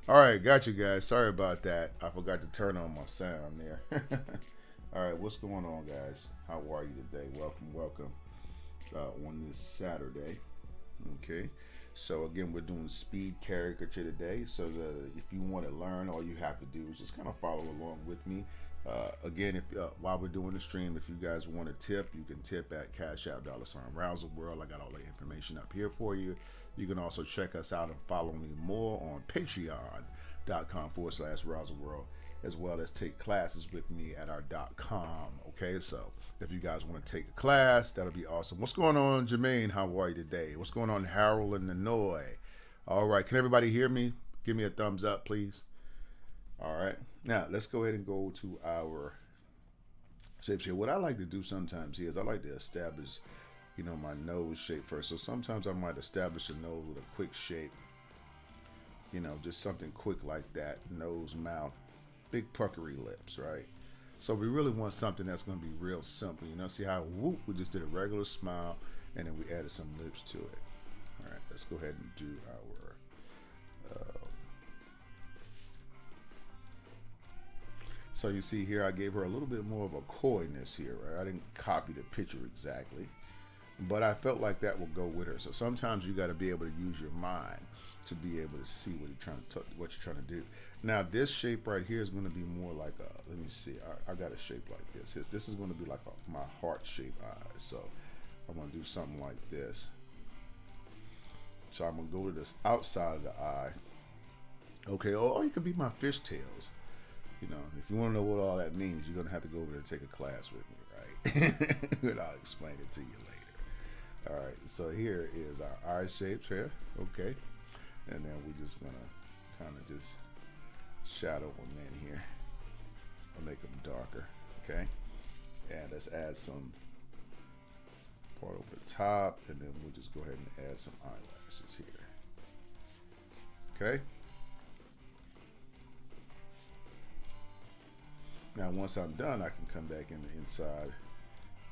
All right, got you guys. Sorry about that. I forgot to turn on my sound there. All right, what's going on, guys? How are you today? Welcome, welcome on this Saturday. Okay, so again, we're doing speed caricature today. So if you want to learn, all you have to do is just kind of follow along with me. Again, if while we're doing the stream, if you guys want to tip, you can tip at Cash App $Rouser World. I got all the information up here for you. You can also check us out and follow me more on patreon.com/Rouser World, as well as take classes with me at our .com. Okay, so if you guys want to take a class, that'll be awesome. What's going on, Jermaine? How are you today? What's going on, Harold in Illinois? All right, can everybody hear me? Give me a thumbs up, please. All right, now let's go ahead and go to our shapes here. What I like to do sometimes here is I like to establish, my nose shape first. So sometimes I might establish a nose with a quick shape, just something quick like that. Nose, mouth, big puckery lips, right? So we really want something that's going to be real simple. See how whoop, we just did a regular smile and then we added some lips to it. All right, let's go ahead and do our so you see here, I gave her a little bit more of a coyness here, right? I didn't copy the picture exactly, but I felt like that will go with her. So sometimes you got to be able to use your mind to be able to see what you're trying to do. Now this shape right here is going to be more like a. Let me see. I got a shape like this. This is going to be like my heart-shaped eyes. So I'm going to do something like this. So I'm going to go to this outside of the eye. Okay. Or you could be my fishtails. If you want to know what all that means, you're going to have to go over there and take a class with me, right? And I'll explain it to you later. All right, so here is our eye shapes here, okay? And then we're just going to kind of just shadow them in here. I'll make them darker, okay? And let's add some part over the top, and then we'll just go ahead and add some eyelashes here, okay? Now, once I'm done, I can come back in the inside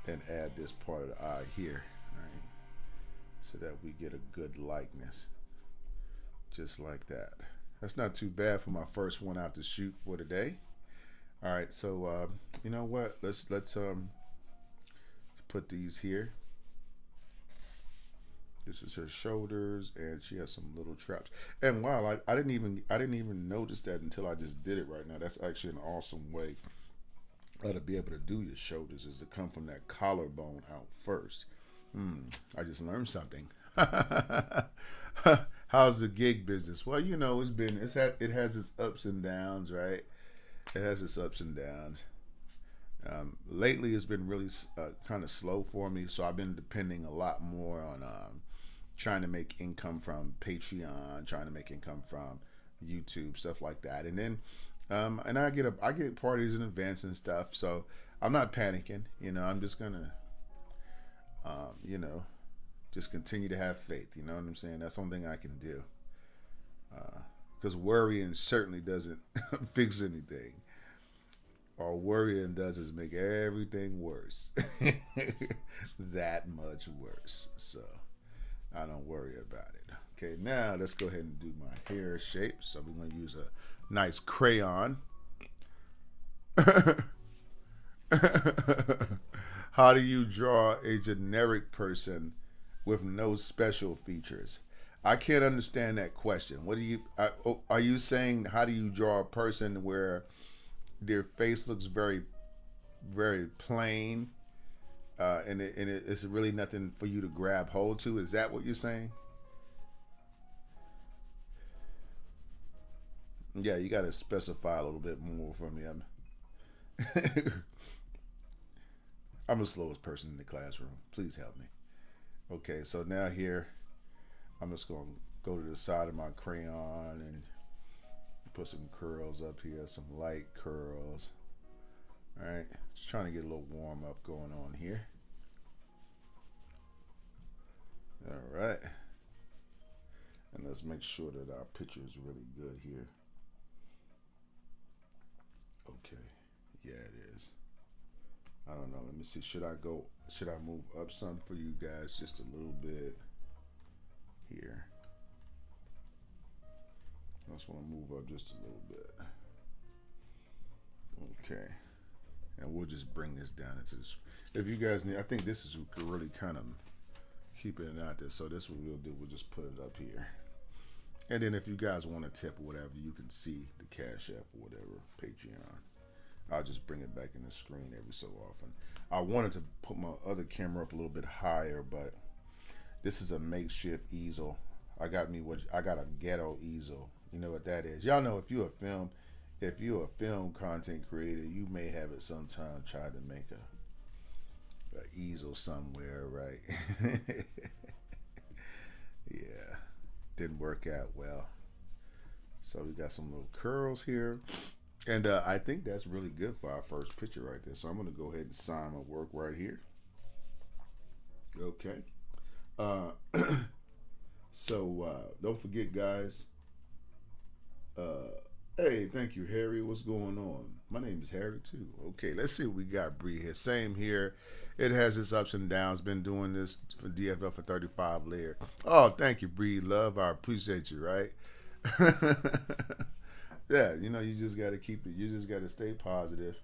and add this part of the eye here, right? So that we get a good likeness, just like that. That's not too bad for my first one out to shoot for today. All right, so you know what? Let's put these here. This is her shoulders, and she has some little traps. And wow, I didn't even notice that until I just did it right now. That's actually an awesome way to be able to do your shoulders, is to come from that collarbone out first. I just learned something. How's the gig business? Well, it has its ups and downs, right? It has its ups and downs. Lately, it's been really kind of slow for me, so I've been depending a lot more on trying to make income from Patreon, trying to make income from YouTube, stuff like that. And then and I get parties and events and stuff, so I'm not panicking. I'm just gonna just continue to have faith. You know what I'm saying? That's something I can do, because worrying certainly doesn't fix anything. All worrying does is make everything worse. That much worse. So I don't worry about it. Okay, now let's go ahead and do my hair shape. So we're going to use a nice crayon. How do you draw a generic person with no special features? I can't understand that question. Are you saying, how do you draw a person where their face looks very, very plain, and it's really nothing for you to grab hold to? Is that what you're saying? Yeah, you got to specify a little bit more for me. I'm the slowest person in the classroom. Please help me. Okay, so now here, I'm just going to go to the side of my crayon and put some curls up here, some light curls. All right, just trying to get a little warm up going on here. All right, and let's make sure that our picture is really good here. Okay, yeah, it is. I don't know. Let me see. Should I move up some for you guys just a little bit here? I just want to move up just a little bit. Okay. And we'll just bring this down into this. If you guys need, I think this is really kind of keeping it out there. So this what we'll do. We'll just put it up here. And then if you guys want to tip or whatever, you can see the Cash App or whatever, Patreon. I'll just bring it back in the screen every so often. I wanted to put my other camera up a little bit higher, but this is a makeshift easel. I got a ghetto easel. You know what that is? Y'all know if you're a film content creator, you may have at some time tried to make a easel somewhere, right? Yeah, didn't work out well. So we got some little curls here. And I think that's really good for our first picture right there. So I'm going to go ahead and sign my work right here. Okay. Don't forget, guys. Hey, thank you, Harry. What's going on? My name is Harry, too. Okay, let's see what we got, Bree, here. Same here. It has its ups and downs. Been doing this for DFL for 35 layer. Oh, thank you, Bree. Love, I appreciate you, right? Yeah, you just got to keep it. You just got to stay positive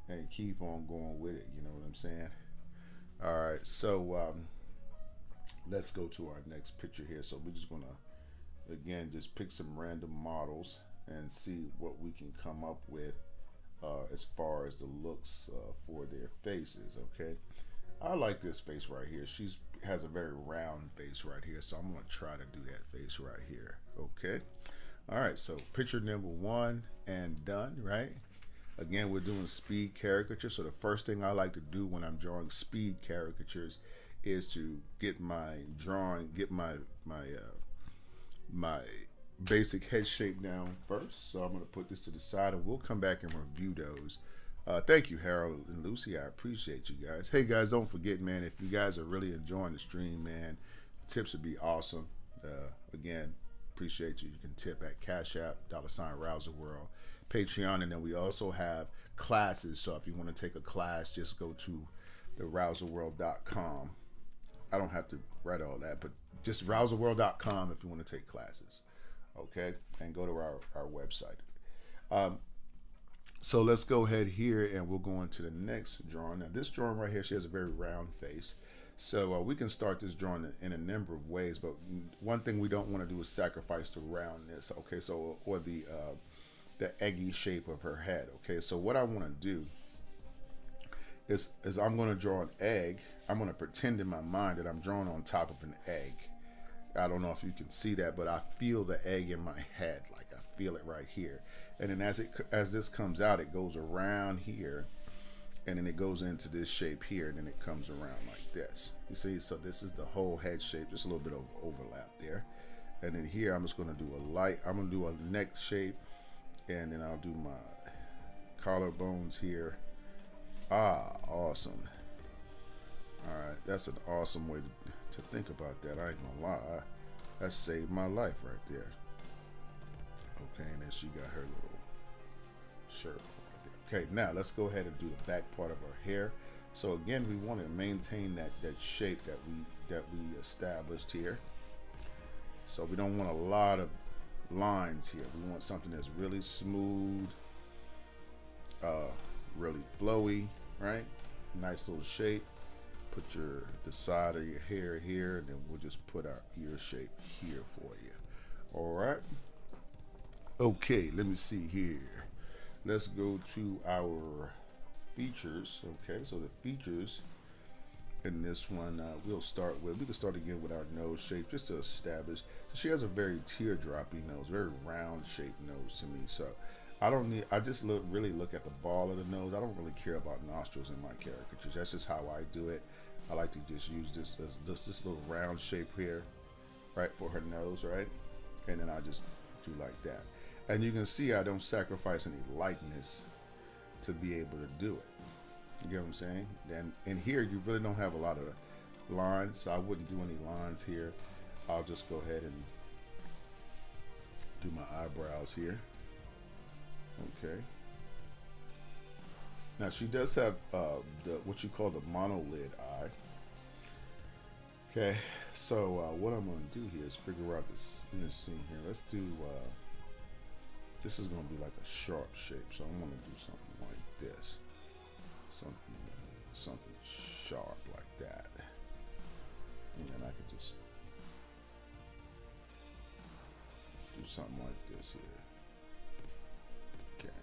and keep on going with it. You know what I'm saying? All right, so let's go to our next picture here. So we're just going to, again, just pick some random models and see what we can come up with as far as the looks for their faces, okay? I like this face right here. She has a very round face right here, so I'm going to try to do that face right here, okay? All right, so picture number 1 and done, right? Again, we're doing speed caricature. So the first thing I like to do when I'm drawing speed caricatures is to get my drawing, get my basic head shape down first. So I'm going to put this to the side and we'll come back and review those. Thank you, Harold and Lucy. I appreciate you guys. Hey guys, don't forget, man, if you guys are really enjoying the stream, man, tips would be awesome. Again, appreciate you. You can tip at Cash App, $Rouser World, Patreon, and then we also have classes. So if you want to take a class, just go to the rouserworld.com. I don't have to write all that, but just rouserworld.com if you want to take classes. Okay, and go to our website. So let's go ahead here and we'll go into the next drawing. Now this drawing right here, she has a very round face. So we can start this drawing in a number of ways, but one thing we don't want to do is sacrifice the roundness. Okay, so or the eggy shape of her head. Okay, so what I want to do is I'm going to draw an egg. I'm going to pretend in my mind that I'm drawing on top of an egg. I don't know if you can see that, but I feel the egg in my head, like I feel it right here. And then as this comes out, it goes around here. And then it goes into this shape here, and then it comes around like this. You see, so this is the whole head shape, just a little bit of overlap there. And then here, I'm just gonna do I'm gonna do a neck shape, and then I'll do my collarbones here. Ah, awesome. All right, that's an awesome way to think about that. I ain't gonna lie, that saved my life right there. Okay, and then she got her little shirt. Okay, now let's go ahead and do the back part of our hair. So again, we want to maintain that shape that we established here. So we don't want a lot of lines here. We want something that's really smooth, really flowy, right? Nice little shape. Put the side of your hair here, and then we'll just put our ear shape here for you. All right. Okay, let me see here. Let's go to our features. Okay, so the features in this one, we can start again with our nose shape just to establish. So she has a very teardroppy nose, very round shaped nose to me. So I just really look at the ball of the nose. I don't really care about nostrils in my caricatures. That's just how I do it. I like to just use this little round shape here, right, for her nose, right? And then I just do like that. And you can see I don't sacrifice any lightness to be able to do it. You get what I'm saying? Then in here, you really don't have a lot of lines, so I wouldn't do any lines here. I'll just go ahead and do my eyebrows here. Okay. Now she does have what you call the monolid eye. Okay, so what I'm going to do here is figure out this scene here. Let's do This is going to be like a sharp shape, so I'm going to do something like this. Something sharp like that. And then I could just do something like this here. Okay.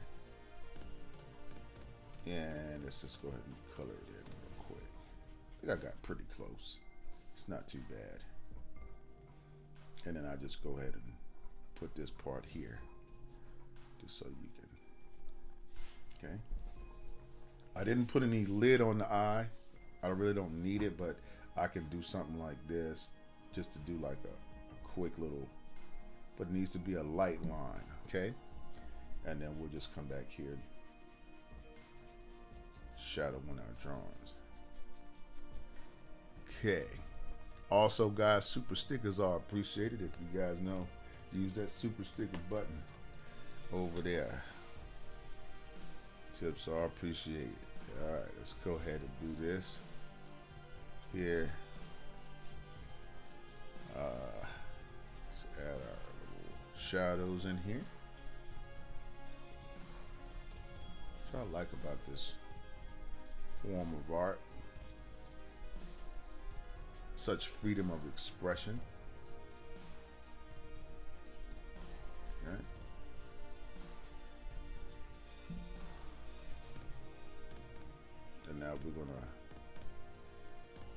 And let's just go ahead and color it in real quick. I think I got pretty close. It's not too bad. And then I just go ahead and put this part here, just so you can, okay. I didn't put any lid on the eye. I really don't need it, but I can do something like this just to do like a quick little, but it needs to be a light line, okay? And then we'll just come back here and shadow in our drawings. Okay. Also, guys, super stickers are appreciated. If you guys know, use that super sticker button over there. Tips are appreciated. All right, let's go ahead and do this here. Let's add our little shadows in here. What I like about this form of art, such freedom of expression. Right? And now we're gonna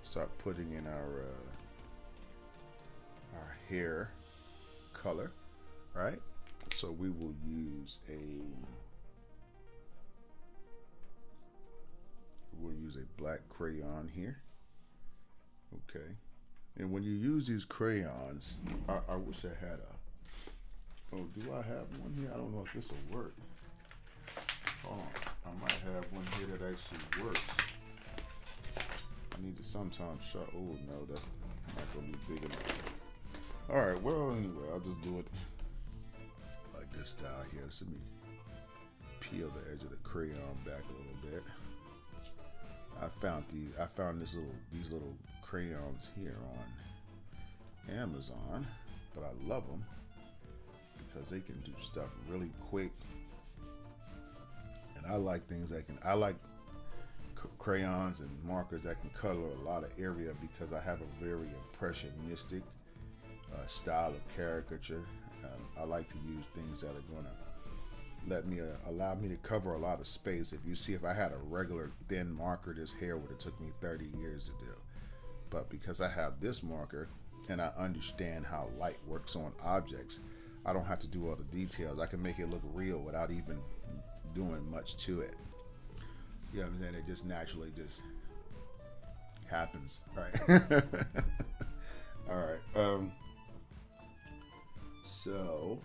start putting in our hair color, right? So we will use a black crayon here. Okay, and when you use these crayons, I wish I had a, oh, do I have one here? I don't know if this will work. Hold on, I might have one here that actually works. I need to sometimes show, oh no, that's not gonna be big enough. All right, well, anyway, I'll just do it like this style here. Let me peel the edge of the crayon back a little bit. I found these little crayons here on Amazon, but I love them because they can do stuff really quick, and I like things that can. I like crayons and markers that can color a lot of area because I have a very impressionistic style of caricature. I like to use things that are going to allow me to cover a lot of space. If I had a regular thin marker, this hair would have took me 30 years to do. But because I have this marker and I understand how light works on objects, I don't have to do all the details. I can make it look real without even doing much to it. You know what I'm saying? It just naturally just happens, right? All right. So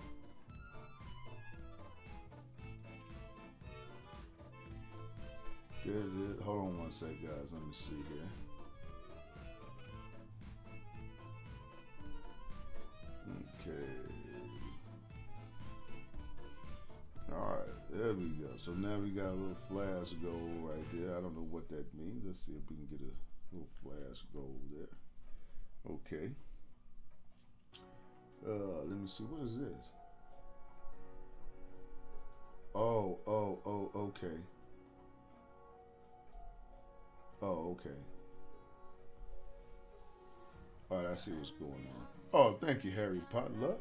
hold on one sec, guys. Let me see here. Okay. All right, there we go. So now we got a little flash gold right there. I don't know what that means. Let's see if we can get a little flash gold there. Okay. Let me see. What is this? Oh, okay. Oh, okay. All right, I see what's going on. Oh, thank you, Harry Potter.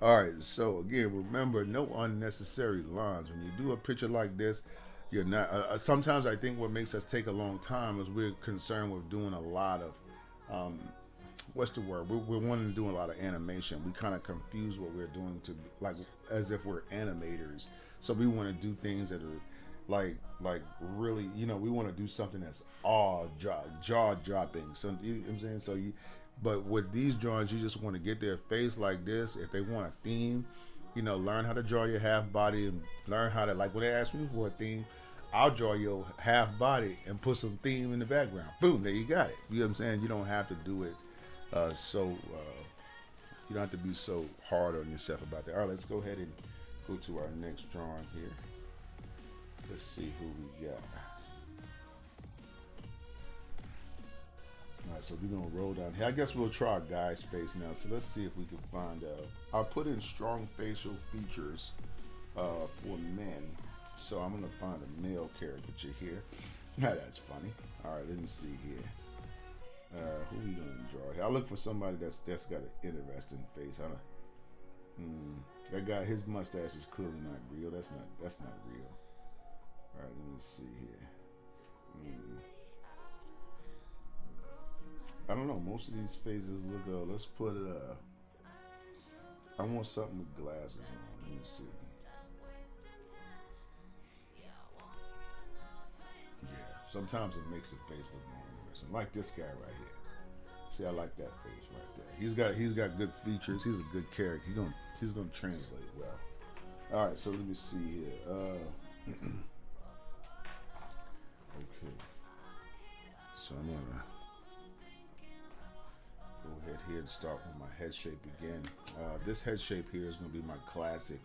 All right, so again, remember, no unnecessary lines. When you do a picture like this, you're not. Sometimes I think what makes us take a long time is we're concerned with doing a lot of, what's the word? We're wanting to do a lot of animation. We kind of confuse what we're doing to, like, as if we're animators. So we want to do things that are like really, we want to do something that's jaw dropping. So you know what I'm saying? So but with these drawings, you just want to get their face like this. If they want a theme, learn how to draw your half body and learn how to, like, when they ask me for a theme, I'll draw your half body and put some theme in the background. Boom, there you got it. You know what I'm saying? You don't have to do it you don't have to be so hard on yourself about that. All right, let's go ahead and go to our next drawing here. Let's see who we got. All right, so we're gonna roll down here. I guess we'll try a guy's face now. So let's see if we can find. I'll put in strong facial features for men. So I'm gonna find a male caricature here. That's funny. All right, let me see here. Who we gonna draw here? I'll look for somebody that's got an interesting face. That guy, his mustache is clearly not real. That's not real. All right, let me see here. I don't know. Most of these faces look. Let's put. I want something with glasses on. Let me see. Yeah. Sometimes it makes the face look more interesting. Like this guy right here. See, I like that face right there. He's got good features. He's a good character. He's gonna translate well. All right. So let me see here. Okay. So I'm gonna go ahead here and start with my head shape again. This head shape here is going to be my classic.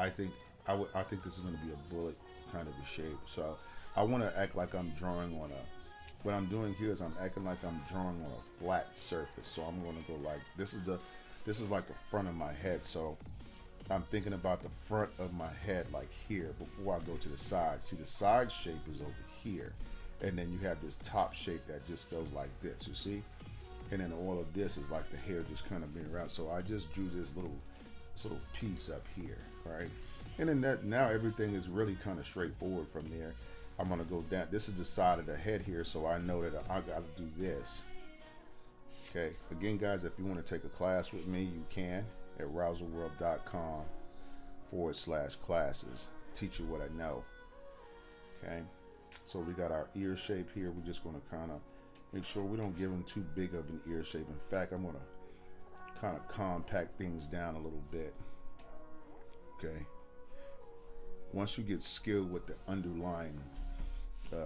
I think this is going to be a bullet kind of a shape. So I want to act like I'm drawing on a. What I'm doing here is I'm acting like I'm drawing on a flat surface. So I'm going to go like this is like the front of my head. So I'm thinking about the front of my head like here before I go to the side. See, the side shape is over here, and then you have this top shape that just goes like this. You see. And then all of this is like the hair just kind of being around. So I just drew this little piece up here, right? And then now everything is really kind of straightforward from there. I'm gonna go down. This is the side of the head here, so I know that I gotta do this. Okay. Again, guys, if you want to take a class with me, you can at rouserworld.com/classes. Teach you what I know. Okay. So we got our ear shape here. We're just gonna kind of make sure we don't give them too big of an ear shape. In fact, I'm going to kind of compact things down a little bit. Okay. Once you get skilled with the underlying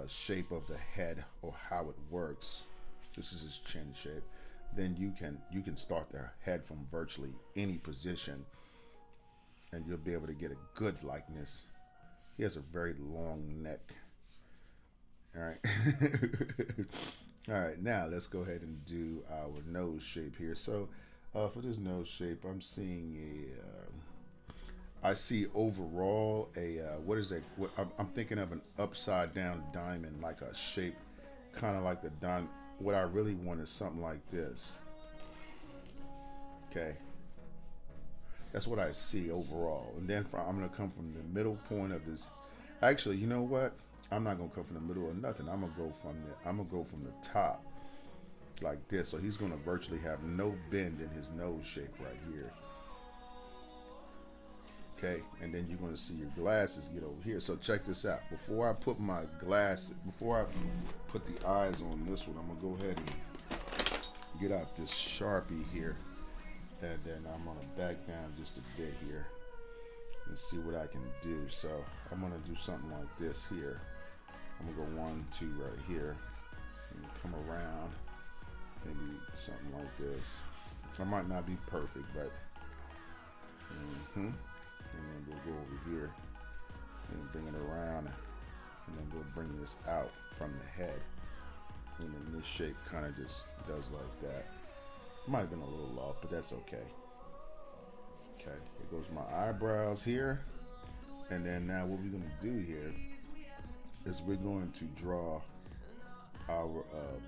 shape of the head or how it works, this is his chin shape, then you can start the head from virtually any position, and you'll be able to get a good likeness. He has a very long neck. All right. All right, now let's go ahead and do our nose shape here. So for this nose shape, I'm seeing I see overall what is that? I'm thinking of an upside down diamond, like a shape, kind of like the diamond. What I really want is something like this. Okay. That's what I see overall. And then I'm going to come from the middle point of this. Actually, you know what? I'm not gonna come from the middle or nothing. I'm gonna go from the top like this. So he's gonna virtually have no bend in his nose shape right here. Okay, and then you're gonna see your glasses get over here. So check this out. Before I put the eyes on this one, I'm gonna go ahead and get out this Sharpie here, and then I'm gonna back down just a bit here and see what I can do. So I'm gonna do something like this here. I'm gonna go 1, 2 right here, and come around, maybe something like this. I might not be perfect, but and then we'll go over here and bring it around, and then we'll bring this out from the head, and then this shape kind of just does like that. Might have been a little off, but that's okay. Okay, here goes my eyebrows here, and then now what we're gonna do here is we're going to draw our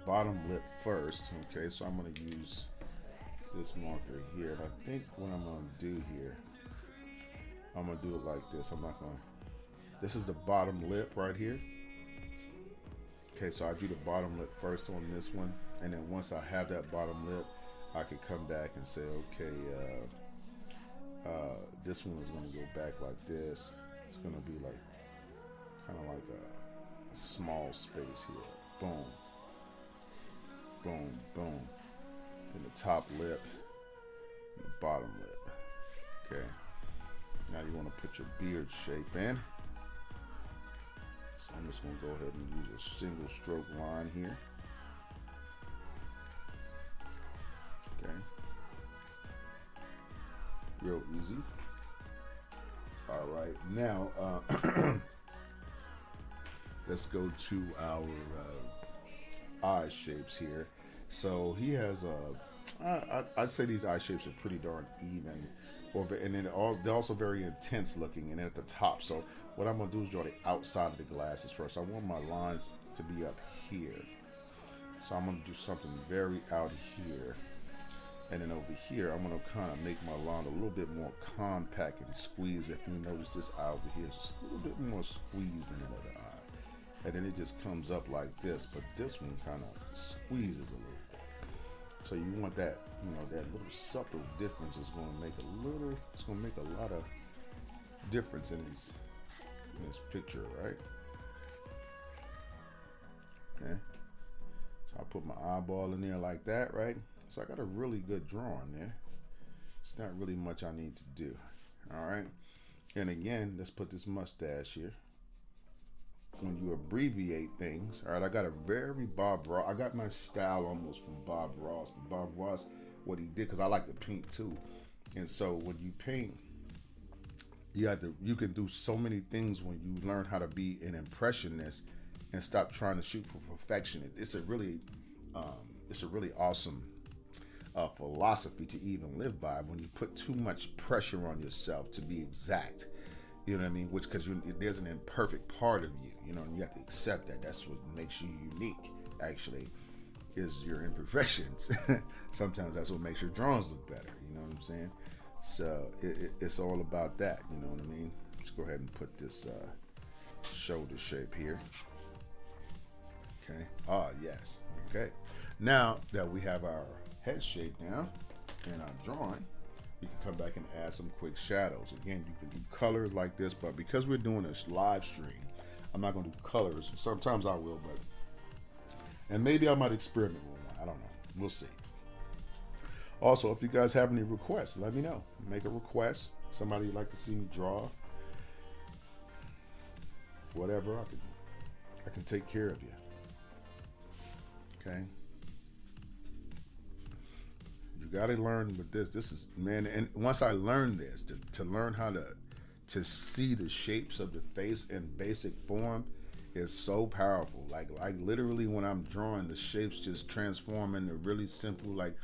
bottom lip first. Okay, so I'm going to use this marker here. And I think what I'm going to do here, I'm going to do it like this. This is the bottom lip right here. Okay, so I do the bottom lip first on this one. And then once I have that bottom lip, I could come back and say, okay, this one is going to go back like this. It's going to be like, kind of like a small space here. Boom, boom, boom. Then the top lip and the bottom lip. Okay. Now you want to put your beard shape in. So I'm just going to go ahead and use a single stroke line here. Okay. Real easy. All right. Now, let's go to our eye shapes here. So he has I'd say these eye shapes are pretty darn even, and then they're also very intense looking, and at the top. So what I'm gonna do is draw the outside of the glasses first. I want my lines to be up here, so I'm gonna do something very out here, and then over here I'm gonna kind of make my line a little bit more compact and squeeze. If you notice, this eye over here is just a little bit more squeezed than the other eye, and then it just comes up like this. But this one kind of squeezes a little. So you want that, that little subtle difference is going to make it's going to make a lot of difference in this picture, right? Okay. So I put my eyeball in there like that, right? So I got a really good drawing there. It's not really much I need to do. All right. And again, let's put this mustache here. When you abbreviate things, all right, I got a very Bob Ross. I got my style almost from Bob Ross. But Bob Ross, what he did, because I like to paint too, and so when you paint, you can do so many things when you learn how to be an impressionist and stop trying to shoot for perfection. It's a really awesome philosophy to even live by. When you put too much pressure on yourself to be exact. You know what I mean? Which, because there's an imperfect part of you, and you have to accept that. That's what makes you unique, actually, is your imperfections. Sometimes that's what makes your drawings look better, you know what I'm saying? So it's all about that, you know what I mean? Let's go ahead and put this shoulder shape here. Okay. Ah, yes. Okay. Now that we have our head shape now in our drawing, you can come back and add some quick shadows. Again, you can do colors like this, but because we're doing a live stream, I'm not going to do colors. Sometimes I will, and maybe I might experiment with one. I don't know. We'll see. Also, if you guys have any requests, let me know. Make a request. Somebody you'd like to see me draw. Whatever, I can take care of you. Okay. Got to learn with this. This is, man, and once I learned this, to learn how to see the shapes of the face in basic form is so powerful. Like literally when I'm drawing, the shapes just transform into really simple, like,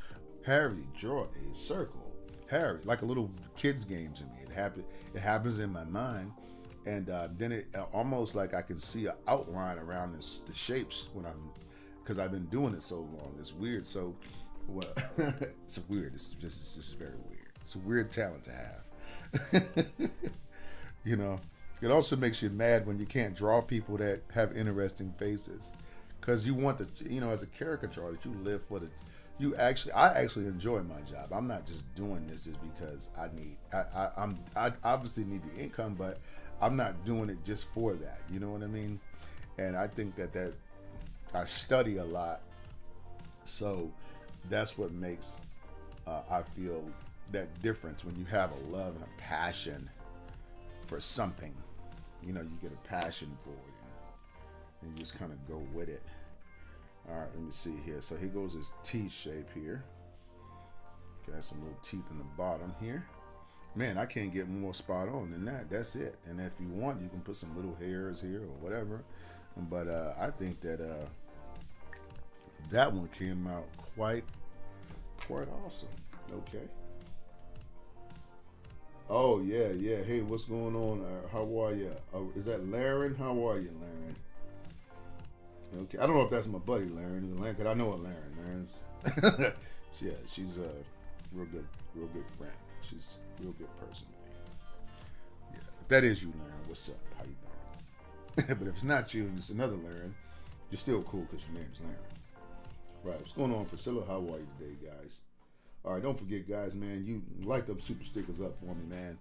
Harry, draw a circle. Harry, like a little kid's game to me. It happens in my mind, and then it almost like I can see an outline around the shapes because I've been doing it so long. It's weird. So, well, it's weird. It's just very weird. It's a weird talent to have. It also makes you mad when you can't draw people that have interesting faces, because you want as a caricature artist, you live for I actually enjoy my job. I'm not just doing this just because I obviously need the income, but I'm not doing it just for that. You know what I mean? And I think that I study a lot, so that's what makes I feel that difference when you have a love and a passion for something. You get a passion for it, and you just kind of go with it. All right, let me see here. So here goes his T shape here. Got some little teeth in the bottom here. Man, I can't get more spot on than that. That's it. And if you want, you can put some little hairs here or whatever. But I think that that one came out quite awesome. Okay. Oh yeah. Hey, what's going on? How are you? Is that Laren? How are you, Laren? Okay. I don't know if that's my buddy Laren, because I know a Laren. Laren's she's a real good friend. She's a real good person to me. Yeah. If that is you, Laren, what's up? How you doing? But if it's not you and it's another Laren, you're still cool because your name's Laren. Right. What's going on, Priscilla? How are you today, guys? All right, don't forget, guys, man, you light them super stickers up for me, man.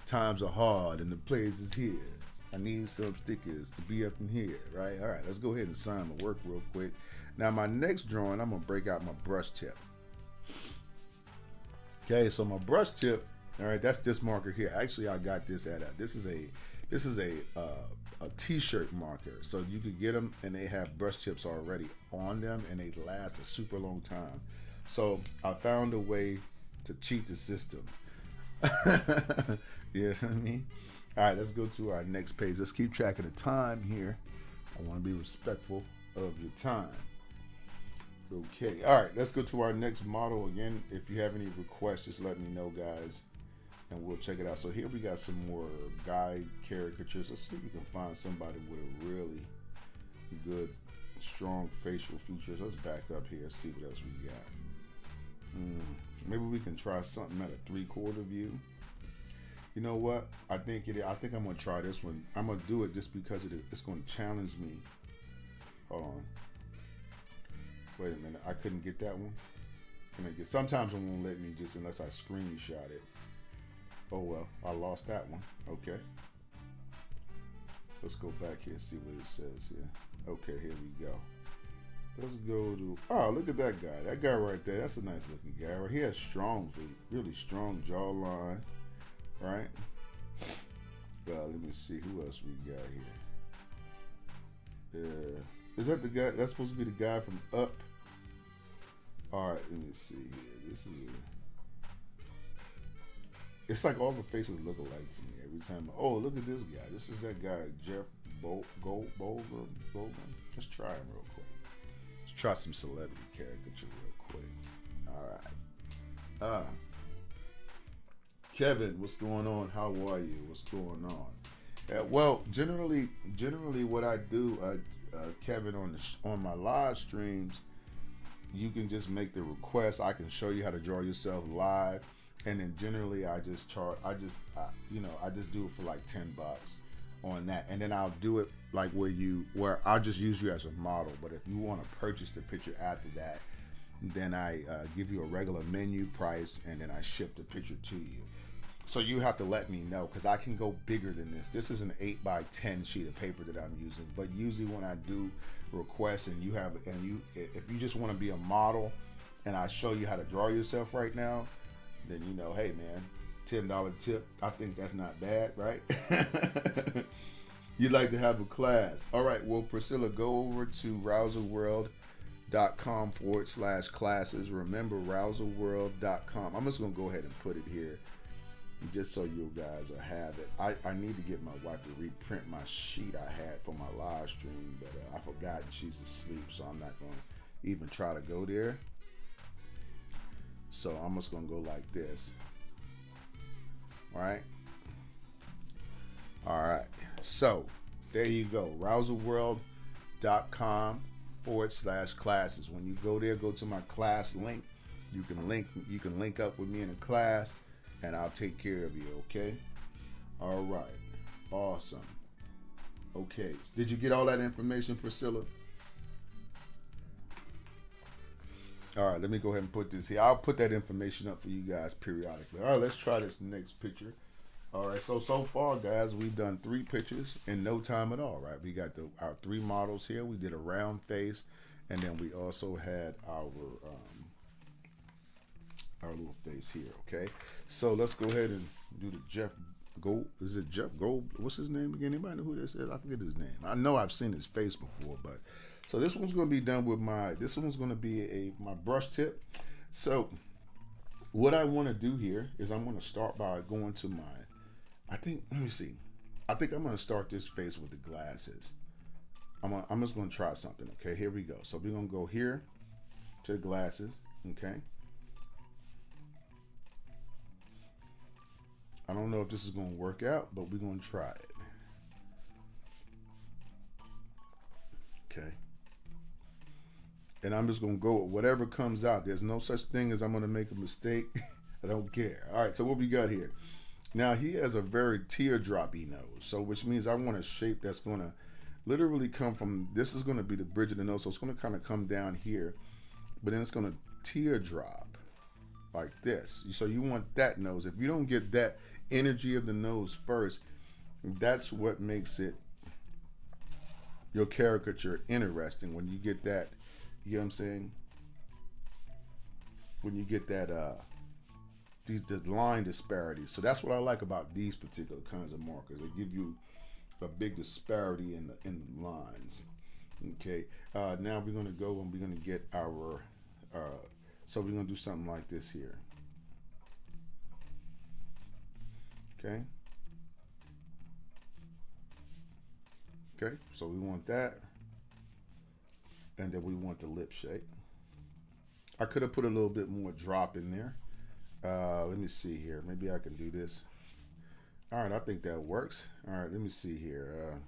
Times are hard and the place is here. I need some stickers to be up in here, right? All right, let's go ahead and sign my work real quick. Now, my next drawing, I'm going to break out my brush tip. Okay, so my brush tip, all right, that's this marker here. Actually, I got this at this is a t-shirt marker, so you could get them and they have brush tips already on them and they last a super long time. So I found a way to cheat the system. You know what I mean? All right, let's go to our next page. Let's keep track of the time here. I want to be respectful of your time. Okay. All right. Let's go to our next model again. If you have any requests, just let me know, guys, and we'll check it out. So here we got some more guide caricatures. Let's see if we can find somebody with a really good, strong facial features. Let's back up here. See what else we got. Maybe we can try something at a 3/4 view. You know what? I think I'm gonna try this one. I'm gonna do it just because it's gonna challenge me. Hold on. Wait a minute. I couldn't get that one. Sometimes it won't let me just unless I screenshot it. Oh well, I lost that one. Okay. Let's go back here and see what it says here. Okay, here we go. Let's go to, oh, look at that guy. That guy right there, that's a nice looking guy. Right? He has strong feet, really strong jawline, right? Let me see who else we got here. Is that the guy? That's supposed to be the guy from Up. All right, let me see here. It's like all the faces look alike to me every time. Oh, look at this guy. This is that guy, Jeff Goldberg. Let's try him real quick. Let's try some celebrity caricature real quick. All right. Kevin, what's going on? How are you? What's going on? Well, generally, what I do, Kevin, on my live streams, you can just make the request. I can show you how to draw yourself live, and then generally I just charge. I just do it for like $10 on that, and then I'll do it like where I'll just use you as a model. But if you want to purchase the picture after that, then I give you a regular menu price, and then I ship the picture to you. So you have to let me know, because I can go bigger than this. This is an 8x10 sheet of paper that I'm using. But usually when I do requests if you just want to be a model and I show you how to draw yourself right now, then hey man, $10 tip. I think that's not bad, right? You'd like to have a class. All right, well, Priscilla, go over to rouserworld.com/classes. Remember, rouserworld.com. I'm just going to go ahead and put it here just so you guys will have it. I need to get my wife to reprint my sheet I had for my live stream, but I forgot she's asleep, so I'm not going to even try to go there. So I'm just going to go like this. All right. So there you go. rouserworld.com/classes. When you go there, go to my class link. You can link up with me in a class, and I'll take care of you, okay? All right. Awesome. Okay. Did you get all that information, Priscilla? All right, let me go ahead and put this here. I'll put that information up for you guys periodically. All right, let's try this next picture. All right, so far, guys, we've done 3 pictures in no time at all, right? We got our 3 models here. We did a round face, and then we also had our little face here, okay? So let's go ahead and do the Jeff Gold. Is it Jeff Gold? What's his name again? Anybody know who this is? I forget his name. I know I've seen his face before, but so this one's going to be done with this one's going to be my brush tip. So what I want to do here is I'm going to start by going to let me see. I think I'm going to start this face with the glasses. I'm just going to try something, okay? Here we go. So we're going to go here to the glasses, okay? I don't know if this is going to work out, but we're going to try it. Okay. And I'm just going to go with whatever comes out. There's no such thing as I'm going to make a mistake. I don't care. All right, so what we got here? Now, he has a very teardroppy nose, so which means I want a shape that's going to literally come from, this is going to be the bridge of the nose, so it's going to kind of come down here, but then it's going to teardrop like this. So you want that nose. If you don't get that energy of the nose first, that's what makes your caricature interesting. When you get that, you know what I'm saying? When you get that the line disparities. So that's what I like about these particular kinds of markers. They give you a big disparity in the lines. Okay. Now we're gonna go and we're gonna get our so we're gonna do something like this here. Okay. Okay, so we want that, and then we want the lip shape. I could have put a little bit more drop in there. Let me see here. Maybe I can do this. All right, I think that works. All right, let me see here.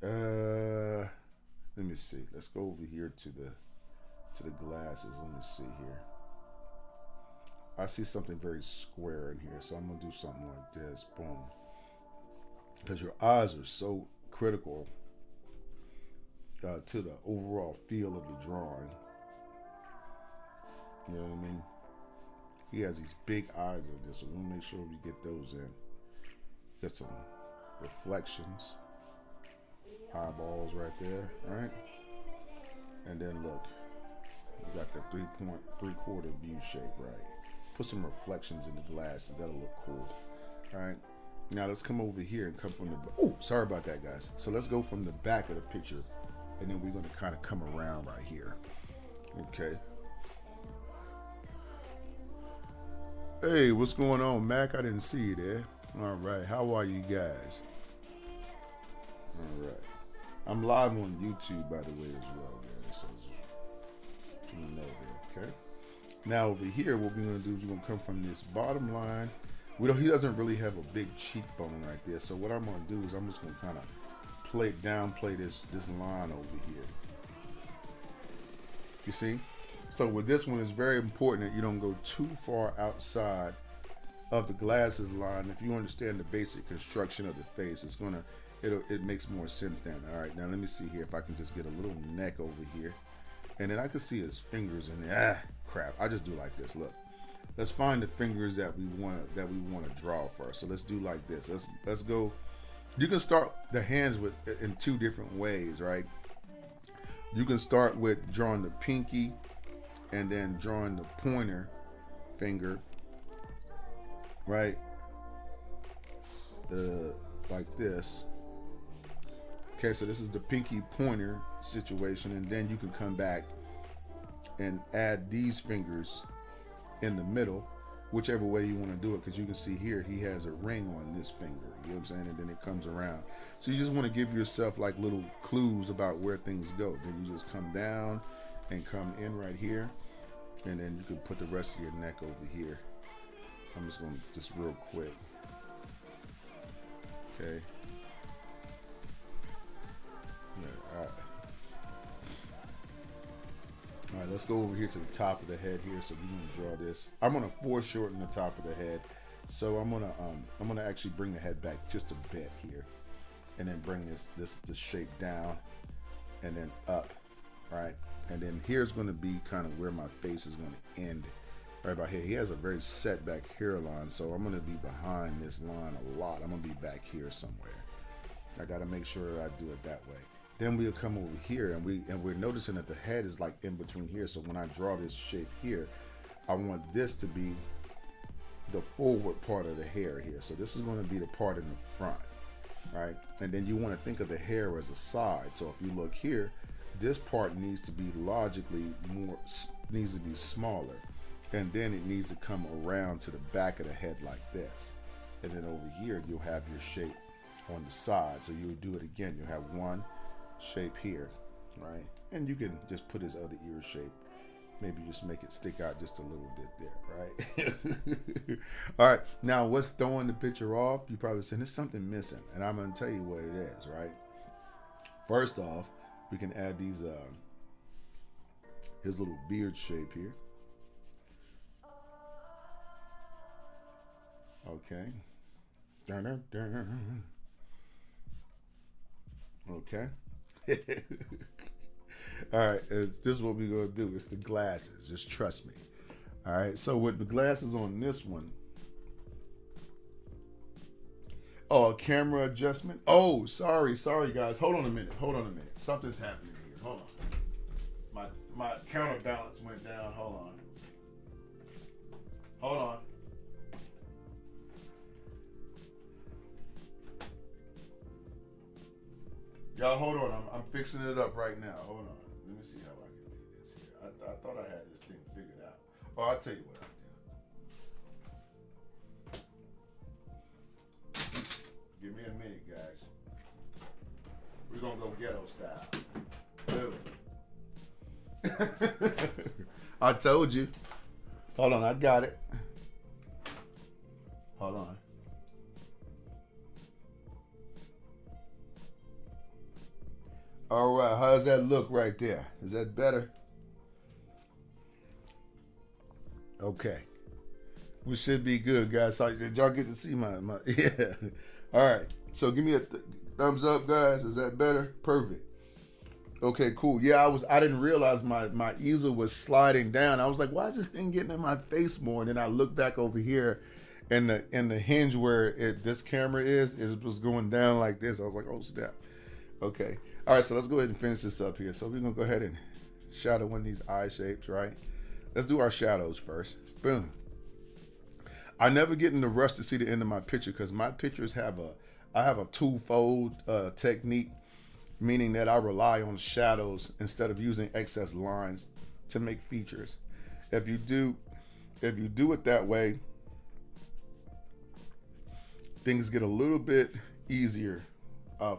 Let me see. Let's go over here to the glasses. Let me see here. I see something very square in here, so I'm gonna do something like this. Boom. Because your eyes are so critical to the overall feel of the drawing. You know what I mean? He has these big eyes in this, so we want to make sure we get those in. Get some reflections, eyeballs right there, right? And then look, we got the 3/4 view shape, right? Put some reflections in the glasses. That'll look cool. All right. Now let's come over here and come from the. Oh, sorry about that, guys. So let's go from the back of the picture, and then we're going to kind of come around right here. Okay. Hey, what's going on, Mac? I didn't see you there. All right. How are you guys? All right. I'm live on YouTube, by the way, as well, guys. So just you know that, okay? Now over here, what we're gonna do is we're gonna come from this bottom line. He doesn't really have a big cheekbone right there. So what I'm gonna do is I'm just gonna kind of downplay this line over here. You see? So with this one, it's very important that you don't go too far outside of the glasses line. If you understand the basic construction of the face, it makes more sense then. All right, now let me see here if I can just get a little neck over here, and then I can see his fingers in there. Crap! I just do like this. Look, let's find the fingers that we want to draw first. So let's do like this. Let's go. You can start the hands in two different ways, right? You can start with drawing the pinky, and then drawing the pointer finger, right? Like this. Okay, so this is the pinky pointer situation, and then you can come back and add these fingers in the middle, whichever way you want to do it, because you can see here he has a ring on this finger, you know what I'm saying, and then it comes around. So you just want to give yourself like little clues about where things go. Then you just come down and come in right here, and then you can put the rest of your neck over here. I'm just going to just real quick. Okay. Yeah, all right, let's go over here to the top of the head here. So we're gonna draw this. I'm gonna foreshorten the top of the head. So I'm gonna actually bring the head back just a bit here, and then bring this shape down, and then up, right? And then here's gonna be kind of where my face is gonna end, right about here. He has a very set back hairline, so I'm gonna be behind this line a lot. I'm gonna be back here somewhere. I gotta make sure that I do it that way. Then we'll come over here, and we're noticing that the head is like in between here. So when I draw this shape here, I want this to be the forward part of the hair here. So this is going to be the part in the front, right? And then you want to think of the hair as a side. So if you look here, this part needs to be needs to be smaller, and then it needs to come around to the back of the head like this. And then over here, you'll have your shape on the side. So you'll do it again. You'll have one shape here, right? And you can just put his other ear shape, maybe just make it stick out just a little bit there, right? All right, now what's throwing the picture off? You probably saying there's something missing, and I'm gonna tell you what it is, right? First off, we can add these his little beard shape here. Okay. Dun, dun, dun. Okay. All right, this is what we're gonna do. It's the glasses. Just trust me. All right. So with the glasses on this one, oh, a camera adjustment. Oh, sorry, guys. Hold on a minute. Something's happening here. Hold on. My counterbalance went down. Hold on. Y'all, hold on. I'm fixing it up right now. Hold on. Let me see how I can do this here. I thought I had this thing figured out. Oh, I'll tell you what I'll do. Give me a minute, guys. We're going to go ghetto style. I told you. Hold on, I got it. Hold on. All right, how does that look right there? Is that better? Okay. We should be good, guys. So did y'all get to see my yeah. All right. So give me a thumbs up, guys. Is that better? Perfect. Okay, cool. Yeah, I didn't realize my easel was sliding down. I was like, why is this thing getting in my face more? And then I looked back over here, and the hinge where this camera is was going down like this. I was like, oh snap. Okay. All right, so let's go ahead and finish this up here. So we're gonna go ahead and shadow one of these eye shapes, right? Let's do our shadows first. Boom. I never get in the rush to see the end of my picture because my pictures I have a twofold technique, meaning that I rely on shadows instead of using excess lines to make features. If you do it that way, things get a little bit easier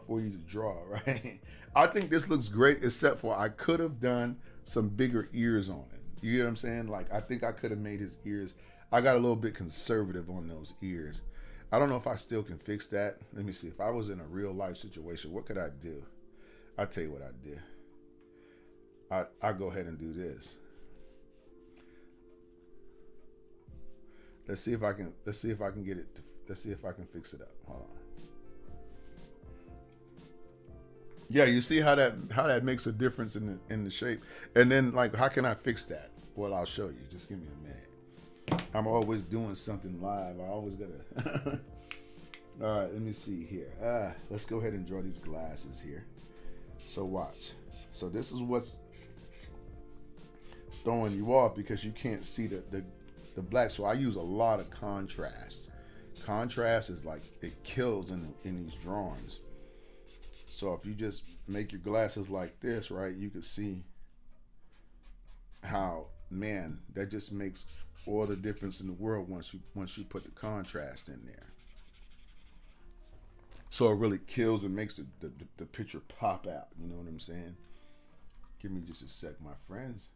for you to draw, right? I think this looks great, except for I could have done some bigger ears on it. You get what I'm saying? Like, I think I could have made his ears. I got a little bit conservative on those ears. I don't know if I still can fix that. Let me see. If I was in a real life situation, what could I do? I'll tell you what I did. I'll go ahead and do this. Let's see if I can get it. Let's see if I can fix it up. Hold on. Yeah, you see how that makes a difference in the shape. And then, like, how can I fix that? Well, I'll show you. Just give me a minute. I'm always doing something live. I always gotta. All right, let me see here. Let's go ahead and draw these glasses here. So watch. So this is what's throwing you off because you can't see the black. So I use a lot of contrast. Contrast is like, it kills in these drawings. So if you just make your glasses like this, right, you can see how, man, that just makes all the difference in the world once you put the contrast in there. So it really kills and makes the picture pop out. You know what I'm saying? Give me just a sec, my friends.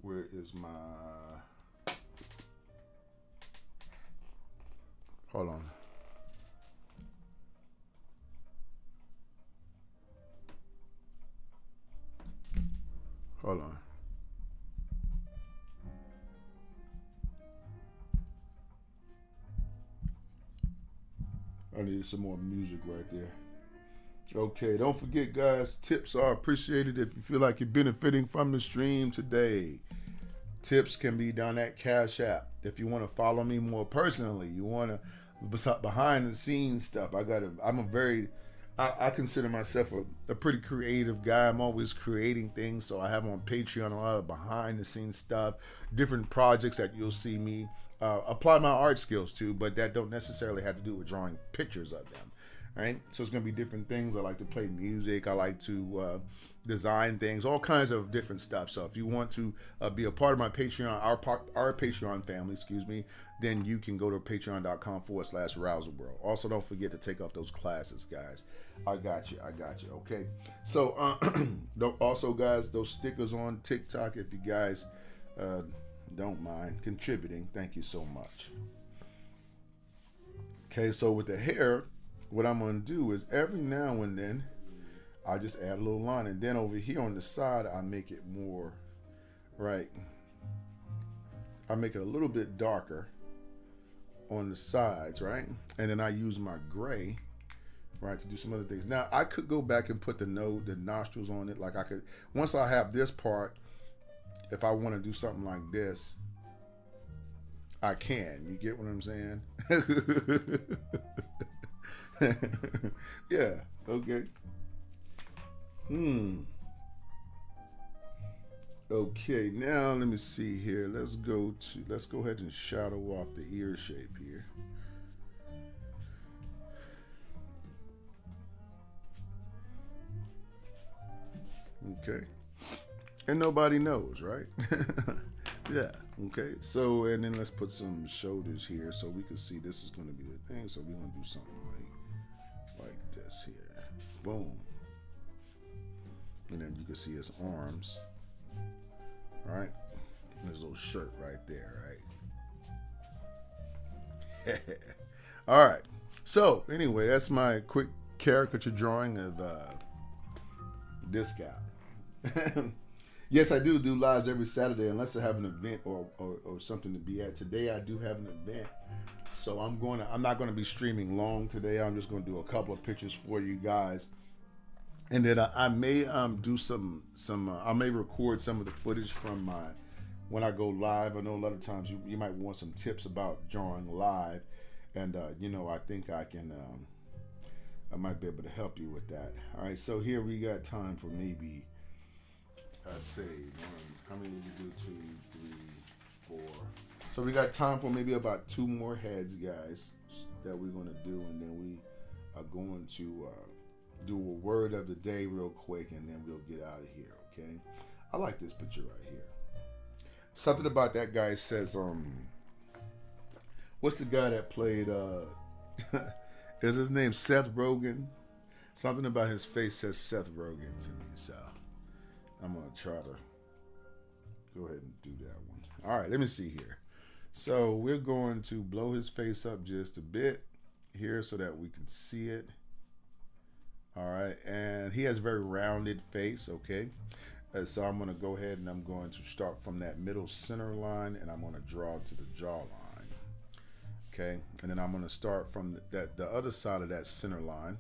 Where is my... Hold on. Hold on. I need some more music right there. Okay, don't forget, guys, tips are appreciated if you feel like you're benefiting from the stream today. Tips can be done at Cash App. If you want to follow me more personally, you want to behind the scenes stuff. I consider myself a pretty creative guy. I'm always creating things, so I have on Patreon a lot of behind the scenes stuff, different projects that you'll see me apply my art skills to, but that don't necessarily have to do with drawing pictures of them. Right? So it's going to be different things. I like to play music. I like to design things, all kinds of different stuff. So if you want to be a part of my Patreon, our Patreon family, excuse me, then you can go to patreon.com/RowserWorld. Also, don't forget to take up those classes, guys. I got you. Okay. So also, guys, those stickers on TikTok, if you guys don't mind contributing, thank you so much. Okay, so with the hair, what I'm going to do is every now and then I just add a little line, and then over here on the side I make it more, right, I make it a little bit darker on the sides, right, and then I use my gray, right, to do some other things. Now I could go back and put the nostrils on it. Like I could, once I have this part, if I want to do something like this, I can. You get what I'm saying? Yeah, okay. Okay, now let me see here. Let's go ahead and shadow off the ear shape here. Okay. And nobody knows, right? Yeah, okay. So, and then let's put some shoulders here so we can see this is going to be the thing. So we're going to do something like this here. Boom. And then you can see his arms. All right, and his little shirt right there, right? All right. So anyway, that's my quick caricature drawing of this guy. Yes, I do lives every Saturday unless I have an event or something to be at. Today I do have an event, so I'm not gonna be streaming long today. I'm just gonna do a couple of pictures for you guys, and then I may do some I may record some of the footage from my when I go live. I know a lot of times you might want some tips about drawing live, and I think I can I might be able to help you with that. All right, so here we got time for maybe. Let's see, how many did you do? 2, 3, 4. So we got time for maybe about 2 more heads, guys, that we're going to do, and then we are going to do a word of the day real quick, and then we'll get out of here. Okay? I like this picture right here. Something about that guy says, what's the guy that played? Is his name Seth Rogen? Something about his face says Seth Rogen to me, so. I'm going to try to go ahead and do that one. All right, let me see here. So we're going to blow his face up just a bit here so that we can see it. All right, and he has a very rounded face, okay? So I'm going to go ahead and I'm going to start from that middle center line, and I'm going to draw to the jawline, okay? And then I'm going to start from the other side of that center line,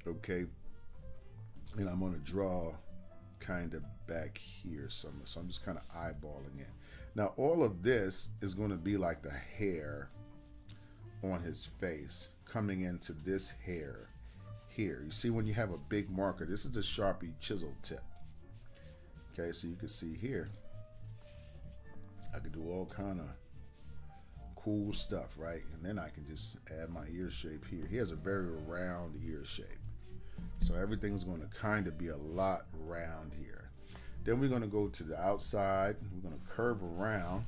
okay? And I'm going to draw kind of back here somewhere. So I'm just kind of eyeballing it. Now all of this is going to be like the hair on his face coming into this hair here. You see when you have a big marker, this is the Sharpie chisel tip. Okay, so you can see here, I could do all kind of cool stuff, right? And then I can just add my ear shape here. He has a very round ear shape. So everything's going to kind of be a lot round here. Then we're going to go to the outside. We're going to curve around.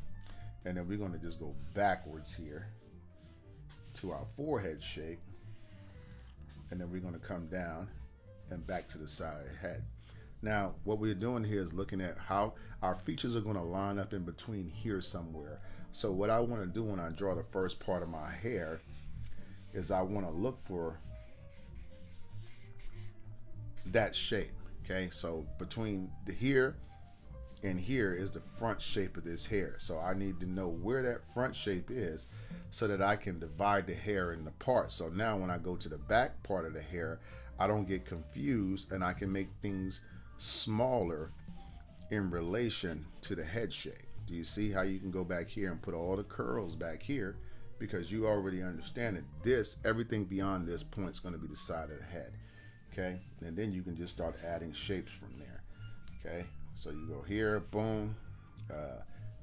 And then we're going to just go backwards here to our forehead shape. And then we're going to come down and back to the side of the head. Now, what we're doing here is looking at how our features are going to line up in between here somewhere. So what I want to do when I draw the first part of my hair is I want to look for that shape. Okay, so between the here and here is the front shape of this hair. So I need to know where that front shape is so that I can divide the hair into parts. So now when I go to the back part of the hair, I don't get confused and I can make things smaller in relation to the head shape. Do you see how you can go back here and put all the curls back here, because you already understand that this, everything beyond this point is going to be the side of the head. Okay, and then you can just start adding shapes from there. Okay, so you go here, boom.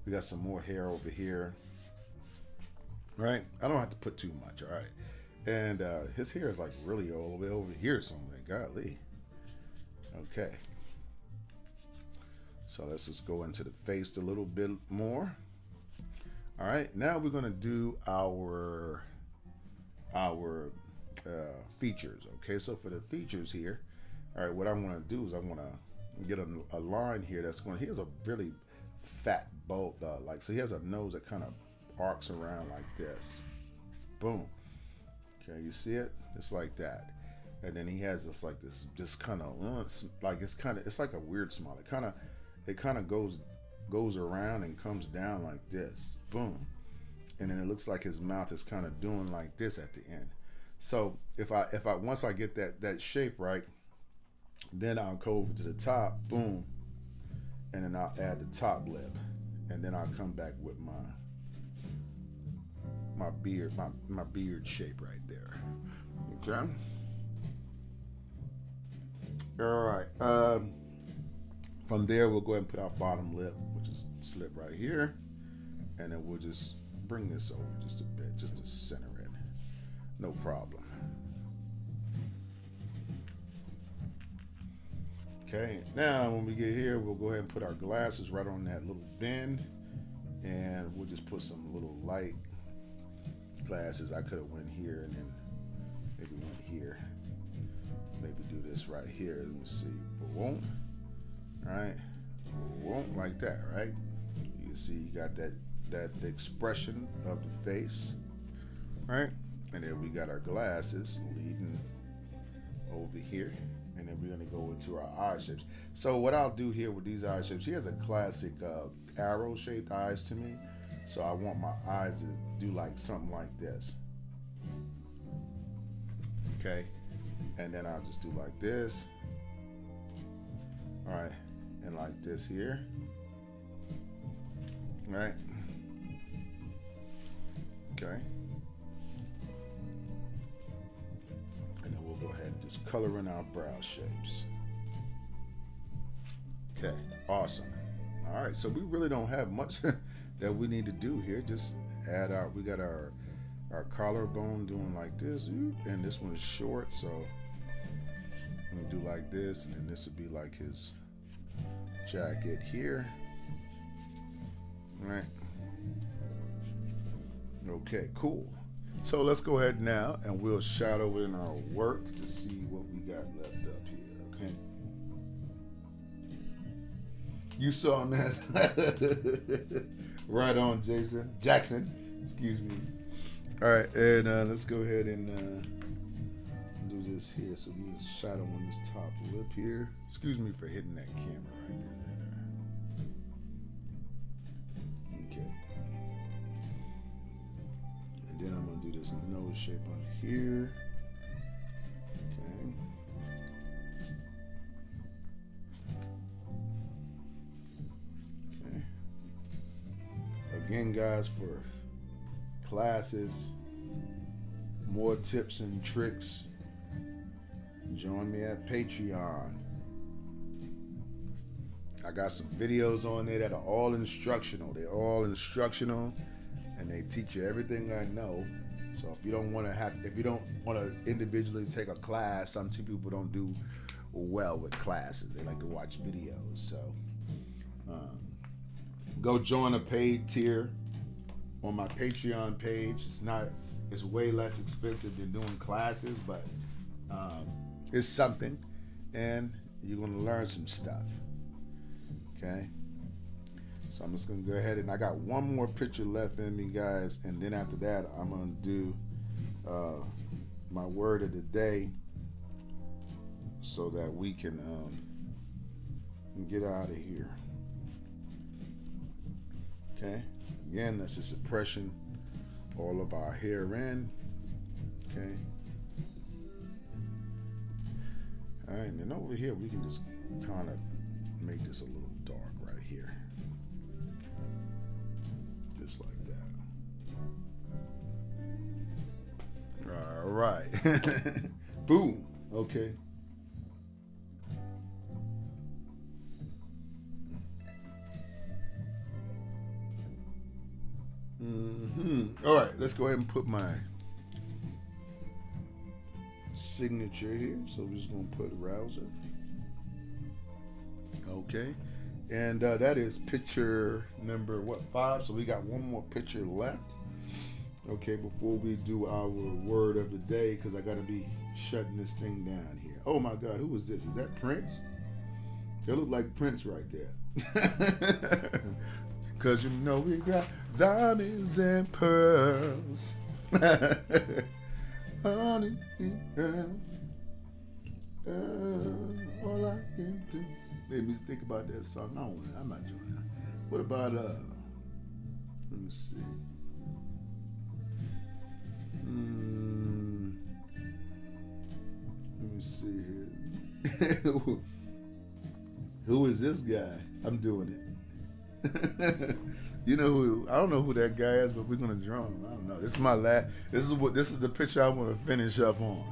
We got some more hair over here. Right, I don't have to put too much. All right, and his hair is like really all the way over here somewhere. Golly. Okay, so let's just go into the face a little bit more. All right, now we're gonna do our features. Okay, so for the features here, all right, what I want to do is I want to get a line here that's going. He has a really fat bowl, so he has a nose that kind of arcs around like this. Boom. Okay, you see it? Just like that. And then he has this kind of like it's like a weird smile. It kind of goes around and comes down like this. Boom. And then it looks like his mouth is kind of doing like this at the end. So if I once I get that shape right, then I'll go over to the top, boom, and then I'll add the top lip, and then I'll come back with my beard shape right there. Okay. All right. From there, we'll go ahead and put our bottom lip, which is this lip right here, and then we'll just bring this over just a bit, just to center it. No problem. Okay, now when we get here, we'll go ahead and put our glasses right on that little bend, and we'll just put some little light glasses. I could have went here and then maybe went here. Maybe do this right here. Let me see. Boom. All right. won't like that, right? You see, you got that expression of the face, right? And then we got our glasses leading over here, and then we're gonna go into our eye shapes. So what I'll do here with these eye shapes, he has a classic arrow-shaped eyes to me. So I want my eyes to do like something like this. Okay, and then I'll just do like this. All right, and like this here. All right. Okay. And then we'll go ahead and just color in our brow shapes. Okay, awesome. All right, so we really don't have much that we need to do here. Just add our, we got our collarbone doing like this, and this one is short, so I'm gonna do like this, and then this would be like his jacket here. All right. Okay, cool. So let's go ahead now and we'll shadow in our work to see what we got left up here, okay? You saw him, man. Right on, Jackson, excuse me. All right, and let's go ahead and do this here. So we just shadow on this top lip here. Excuse me for hitting that camera right there. Okay. And then I'm gonna do this nose shape on here. Okay. Okay. Again, guys, for classes, more tips and tricks, join me at Patreon. I got some videos on there that are all instructional. They're all instructional, and they teach you everything I know. So if you don't want to individually take a class, some people don't do well with classes. They like to watch videos. So go join a paid tier on my Patreon page. It's way less expensive than doing classes, but it's something, and you're gonna learn some stuff. Okay, so I'm just gonna go ahead, and I got one more picture left in me, guys, and then after that I'm gonna do my word of the day so that we can get out of here. Okay, again, that's a suppression all of our hair in. Okay, all right, and then over here we can just kind of make this a little dark right here, just like that. All right. Boom. Okay. All right, let's go ahead and put my signature here. So we're just gonna put Rouser. Okay, and that is picture number 5. So we got one more picture left. Okay, before we do our word of the day, because I gotta be shutting this thing down here. Oh my God, who is this? Is that Prince? It look like Prince right there. Cause you know we got diamonds and pearls. Honey, all I can do. Made me think about that song. No, I'm not doing that. What about let me see. Let me see here. Who is this guy? I'm doing it. You know who? I don't know who that guy is, but we're gonna draw him. I don't know. This is my last. This is the picture I want to finish up on.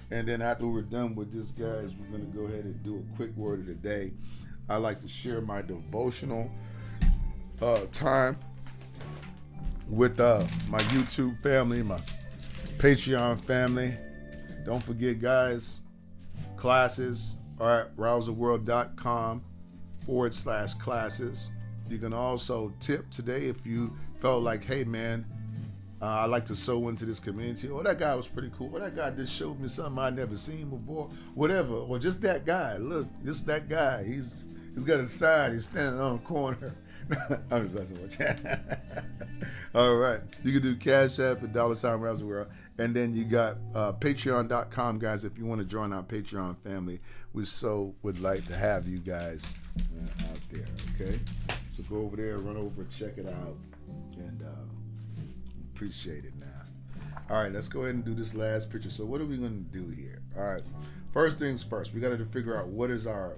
And then after we're done with this, guys, we're gonna go ahead and do a quick word of the day. I like to share my devotional time with my YouTube family, my Patreon family. Don't forget, guys, classes are at rouserworld.com/classes. You can also tip today if you felt like, hey man, I like to sew into this community. Oh, that guy was pretty cool. Oh, that guy just showed me something I'd never seen before. Whatever. Or just that guy. Look, just that guy. He's got a sign. He's standing on a corner. I'm just messing with you. All right. You can do Cash App at $Ramsey World. And then you got patreon.com, guys, if you want to join our Patreon family. We so would like to have you guys out there, okay? So go over there, run over, check it out, and appreciate it now. All right, let's go ahead and do this last picture. So what are we going to do here? All right, first things first, we got to figure out what is our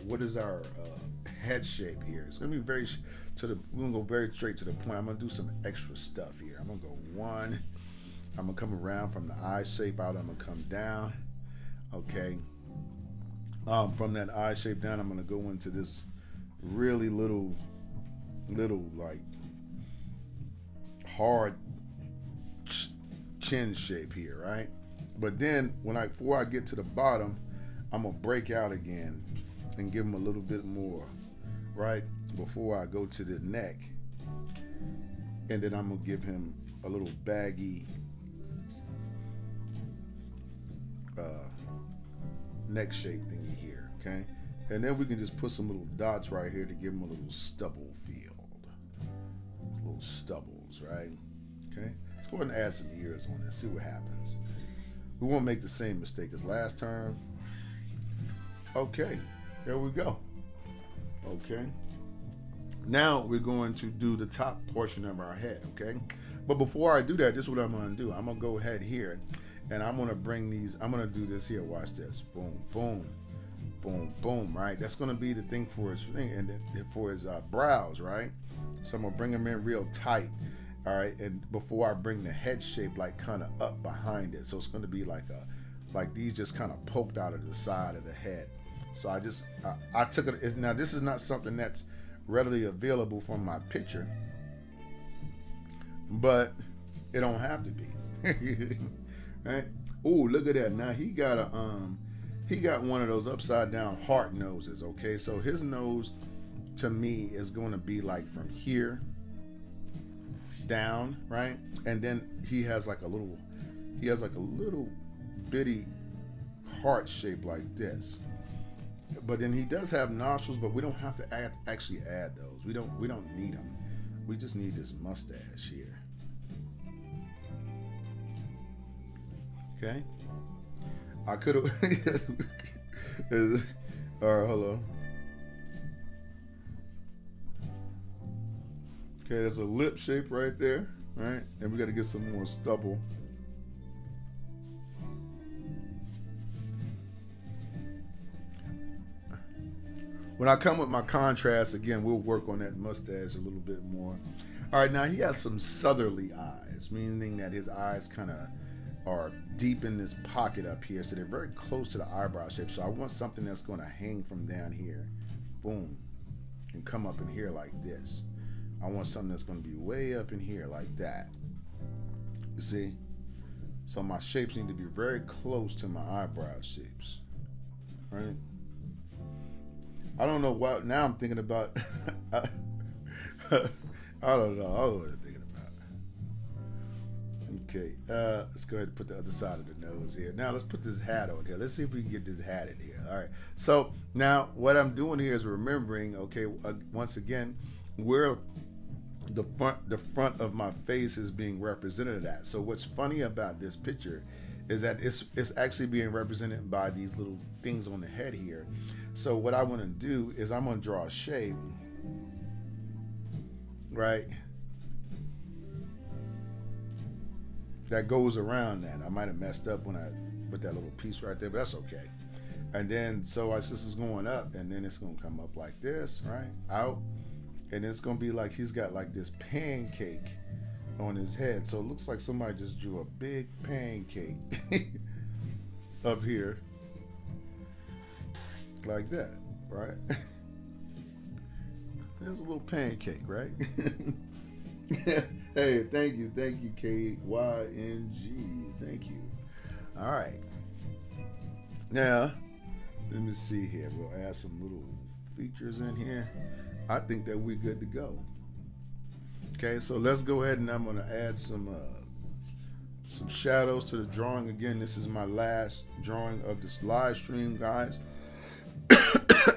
head shape here. It's going to be we're going to go very straight to the point. I'm going to do some extra stuff here. I'm going to go one. I'm going to come around from the eye shape out. I'm going to come down. Okay. From that eye shape down, I'm going to go into this really little like hard chin shape here, right? But then before I get to the bottom, I'm going to break out again and give him a little bit more, right? Before I go to the neck. And then I'm going to give him a little baggy neck shape thingy here, okay? And then we can just put some little dots right here to give him a little stubble field. It's little stubbles, right? Okay? Let's go ahead and add some ears on this, see what happens. We won't make the same mistake as last time. Okay, there we go. Okay. Now we're going to do the top portion of our head, okay? But before I do that, this is what I'm going to do. I'm going to go ahead here, and I'm going to bring these, I'm going to do this here. Watch this. Boom, boom, boom, boom, right? That's going to be the thing for his thing, and then for his brows, right? So I'm going to bring them in real tight, all right? And before I bring the head shape like kind of up behind it. So it's going to be like these just kind of poked out of the side of the head. So I took it. Now, this is not something that's readily available from my picture, but it don't have to be. Right? Oh, look at that. Now he got one of those upside down heart noses, okay? So his nose to me is going to be like from here down, right? And then he has like a little bitty heart shape like this. But then he does have nostrils, but we don't have to actually add those. We don't need them. We just need this mustache here. Okay. I could have. All right, hold on. Okay, there's a lip shape right there, right? And we got to get some more stubble. When I come with my contrast, again, we'll work on that mustache a little bit more. All right, now he has some southerly eyes, meaning that his eyes kind of are deep in this pocket up here, so they're very close to the eyebrow shape. So I want something that's going to hang from down here, boom, and come up in here like this. I want something that's going to be way up in here like that. You see? So my shapes need to be very close to my eyebrow shapes, right? I don't know what. Now I'm thinking about. I don't know. I don't know what I'm thinking about. Okay, let's go ahead and put the other side of the nose here. Now let's put this hat on here. Let's see if we can get this hat in here. All right. So now what I'm doing here is remembering. Okay, once again, where the front of my face is being represented at. So what's funny about this picture is that it's actually being represented by these little things on the head here. So what I want to do is I'm going to draw a shape, right, that goes around that. I might have messed up when I put that little piece right there, but that's okay. And then, so this is going up, and then it's going to come up like this, right, out. And it's going to be like he's got like this pancake on his head. So it looks like somebody just drew a big pancake up here. Like that, right? There's a little pancake, right? Hey, thank you, KYNG. Thank you. All right. Now, let me see here. We'll add some little features in here. I think that we're good to go. Okay, so let's go ahead and I'm going to add some shadows to the drawing. Again, this is my last drawing of this live stream, guys.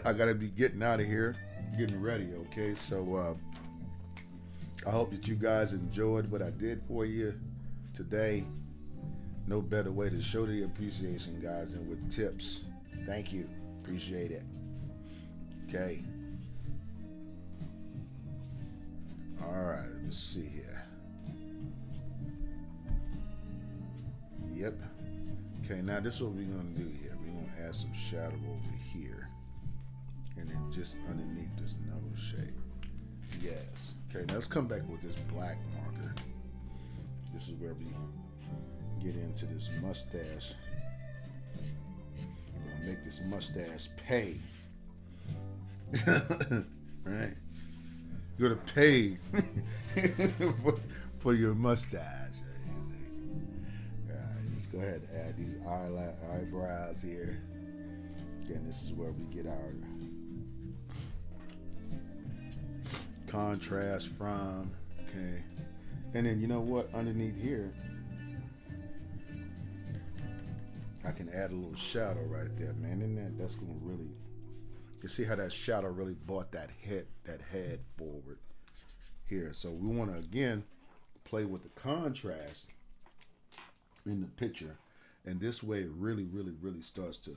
I gotta be getting out of here. getting ready. Okay, so I hope that you guys enjoyed what I did for you today. No better way to show the appreciation, guys, than with tips. Thank you. Appreciate it. Okay. All right. Let's see here. Yep. Okay. Now this is what we're gonna do here. We're gonna add some shadow over here, and then just underneath this nose shape. Yes. Okay. Now let's come back with this black marker. This is where we get into this mustache. We're gonna make this mustache pay. Right? You're gonna pay for your mustache. Alright, let's go ahead and add these eyebrows here. Again, this is where we get our contrast from. Okay. And then you know what? Underneath here, I can add a little shadow right there, man. And that's gonna really, you see how that shadow really brought that head forward here. So we want to again play with the contrast in the picture, and this way it really starts to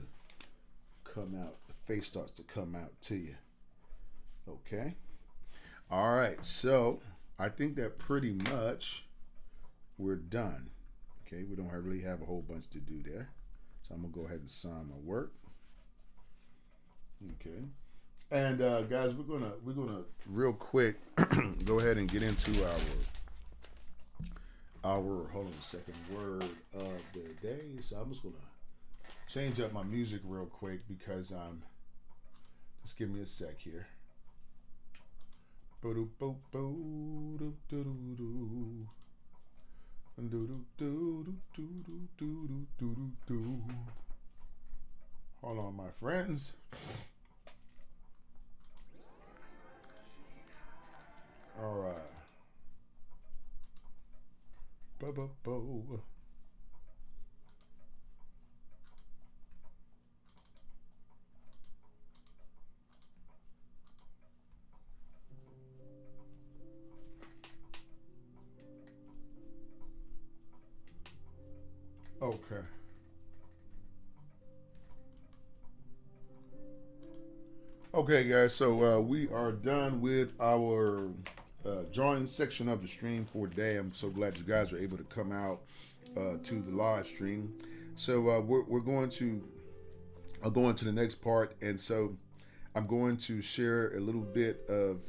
come out. The face starts to come out to you. Okay. All right. So I think that pretty much we're done. Okay. We don't really have a whole bunch to do there. So I'm gonna go ahead and sign my work. Okay, and guys, we're gonna real quick go ahead and get into our hold on a second, word of the day. So I'm just gonna change up my music real quick because just give me a sec here. Hold on, my friends. All right. Okay. Okay, guys, so we are done with our drawing section of the stream for today. I'm so glad you guys were able to come out to the live stream. So we're going to go into the next part, and so I'm going to share a little bit of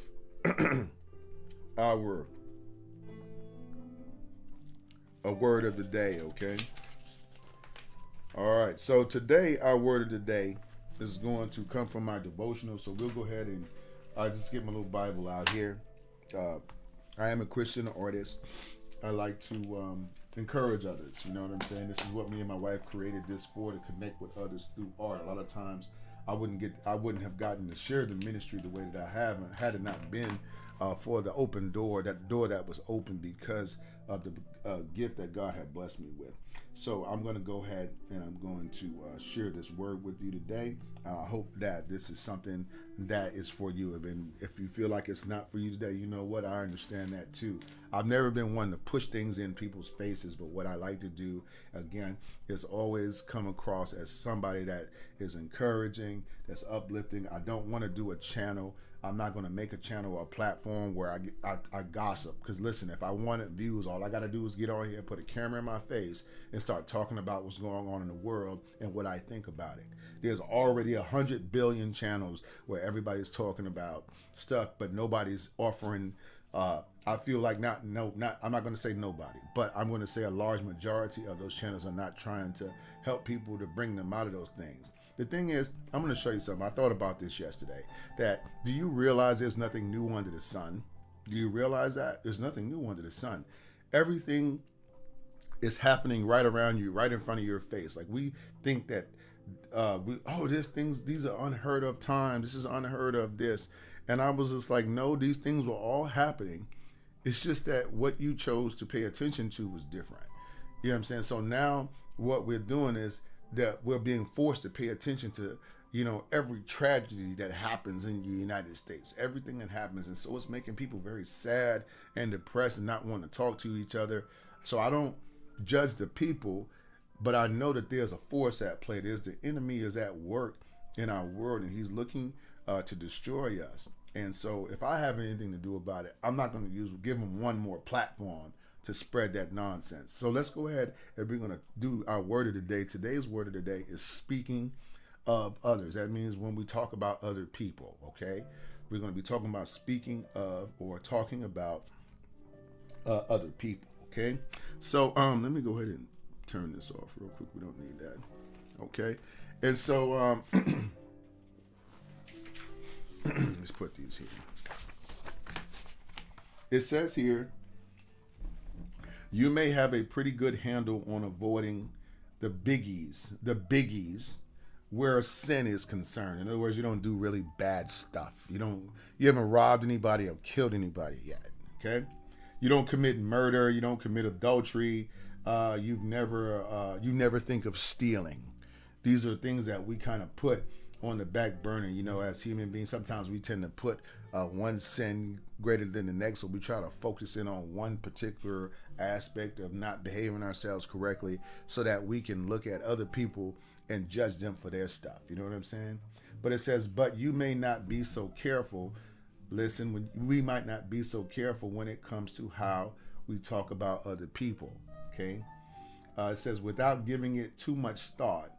our word of the day, okay? All right, so today our word of the day is going to come from my devotional. So we'll go ahead and just get my little Bible out here. I am a Christian artist. I like to encourage others. You know what I'm saying? This is what me and my wife created this for, to connect with others through art. A lot of times I wouldn't have gotten to share the ministry the way that I have had it not been for the open door, that door that was open because of the gift that God had blessed me with. So I'm going to go ahead and I'm going to share this word with you today. I hope that this is something that is for you. And if you feel like it's not for you today, you know what? I understand that too. I've never been one to push things in people's faces, but what I like to do, again, is always come across as somebody that is encouraging, that's uplifting. I don't want to do a channel. I'm not going to make a channel or a platform where I gossip. Because listen, if I wanted views, all I got to do is get on here, put a camera in my face, and start talking about what's going on in the world and what I think about it. There's already 100 billion channels where everybody's talking about stuff, but nobody's offering. I feel like I'm not going to say nobody, but I'm going to say a large majority of those channels are not trying to help people to bring them out of those things. The thing is, I'm going to show you something. I thought about this yesterday. That, do you realize there's nothing new under the sun? Do you realize that? There's nothing new under the sun. Everything is happening right around you, right in front of your face. Like, we think that, these are unheard of times. This is unheard of this. And I was just like, no, these things were all happening. It's just that what you chose to pay attention to was different. You know what I'm saying? So now what we're doing is that we're being forced to pay attention to every tragedy that happens in the United States, everything that happens. And so it's making people very sad and depressed and not want to talk to each other. So I don't judge the people, but I know that there's a force at play. The enemy is at work in our world, and he's looking to destroy us. And so if I have anything to do about it, I'm not going to give him one more platform to spread that nonsense. So let's go ahead and we're going to do our word of the day. Today's word of the day is speaking of others. That means when we talk about other people, okay? We're going to be talking about speaking of or talking about other people, okay? So let me go ahead and turn this off real quick. We don't need that, okay? And so let's put these here. It says here, you may have a pretty good handle on avoiding the biggies where sin is concerned. In other words, you don't do really bad stuff. You haven't robbed anybody or killed anybody yet. Okay? You don't commit murder. You don't commit adultery. You never think of stealing. These are things that we kind of put on the back burner. As human beings, sometimes we tend to put one sin greater than the next, so we try to focus in on one particular aspect of not behaving ourselves correctly so that we can look at other people and judge them for their stuff. You know what I'm saying? But it says, but you may not be so careful. Listen, we might not be so careful when it comes to how we talk about other people. Okay? It says, without giving it too much thought,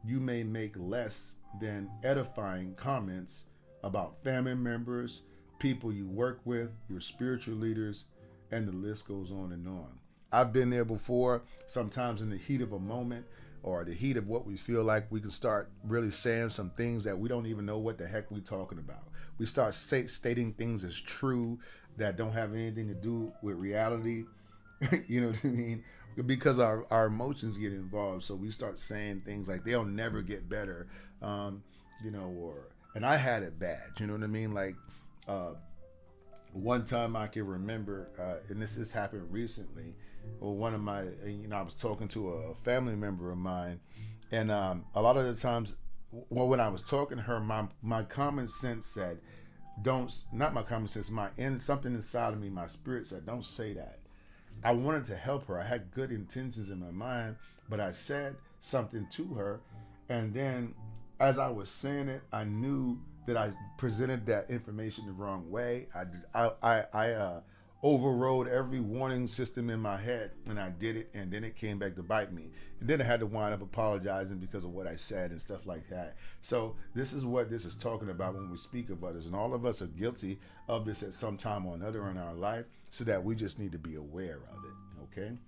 you may make less than edifying comments about family members, people you work with, your spiritual leaders, and the list goes on and on. I've been there before. Sometimes in the heat of a moment or the heat of what we feel like, we can start really saying some things that we don't even know what the heck we're talking about. We start stating things as true that don't have anything to do with reality. You know what I mean? Because our emotions get involved. So we start saying things like they'll never get better, and I had it bad. You know what I mean? Like one time I can remember, and this has happened recently. Well, one of my, I was talking to a family member of mine, and a lot of the times, when I was talking to her, my common sense said, not my common sense, something inside of me, my spirit said, don't say that. I wanted to help her. I had good intentions in my mind, but I said something to her, and then as I was saying it, I knew that I presented that information the wrong way. I overrode every warning system in my head, and I did it, and then it came back to bite me. And then I had to wind up apologizing because of what I said and stuff like that. So this is what this is talking about when we speak of others, and all of us are guilty of this at some time or another in our life, so that we just need to be aware of it, okay?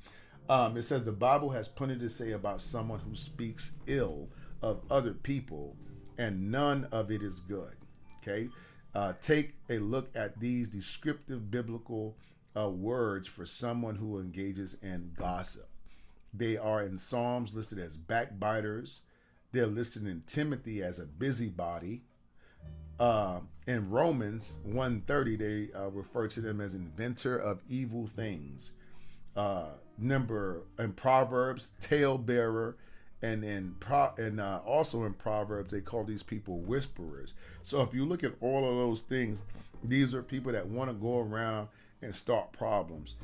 It says the Bible has plenty to say about someone who speaks ill of other people, and none of it is good, okay? Take a look at these descriptive biblical words for someone who engages in gossip. They are in Psalms listed as backbiters. They're listed in Timothy as a busybody. In Romans 1:30, they refer to them as inventor of evil things. In Proverbs, talebearer. And also in Proverbs, they call these people whisperers. So if you look at all of those things, these are people that want to go around and start problems.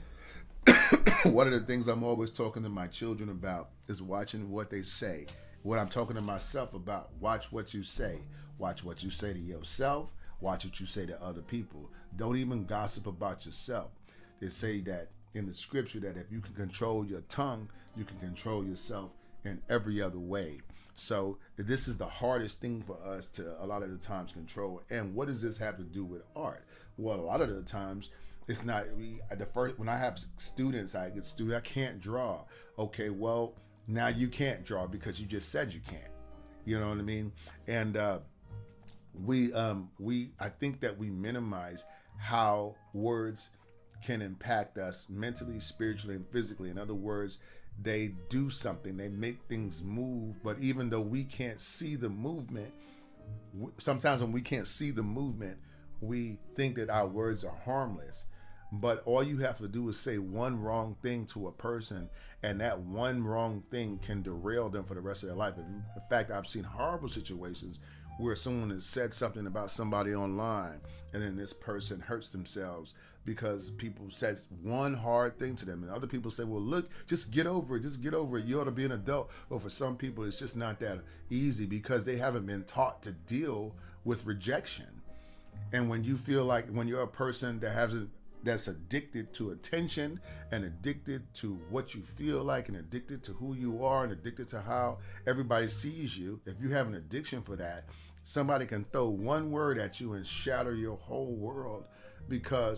One of the things I'm always talking to my children about is watching what they say. What I'm talking to myself about, watch what you say. Watch what you say to yourself. Watch what you say to other people. Don't even gossip about yourself. They say that in the scripture that if you can control your tongue, you can control yourself in every other way. So this is the hardest thing for us to a lot of the times control. And what does this have to do with art? Well, a lot of the times it's not. When I have students, I can't draw. Okay, well now you can't draw because you just said you can't. You know what I mean? And I think that we minimize how words can impact us mentally, spiritually, and physically. In other words, they do something, they make things move, but even though we can't see the movement, sometimes when we can't see the movement, we think that our words are harmless. But all you have to do is say one wrong thing to a person, and that one wrong thing can derail them for the rest of their life. In fact, I've seen horrible situations where someone has said something about somebody online, and then this person hurts themselves because people said one hard thing to them, and other people say, well, look, just get over it, you ought to be an adult. But for some people, it's just not that easy because they haven't been taught to deal with rejection. And when you feel like, when you're a person that's addicted to attention and addicted to what you feel like and addicted to who you are and addicted to how everybody sees you, if you have an addiction for that, somebody can throw one word at you and shatter your whole world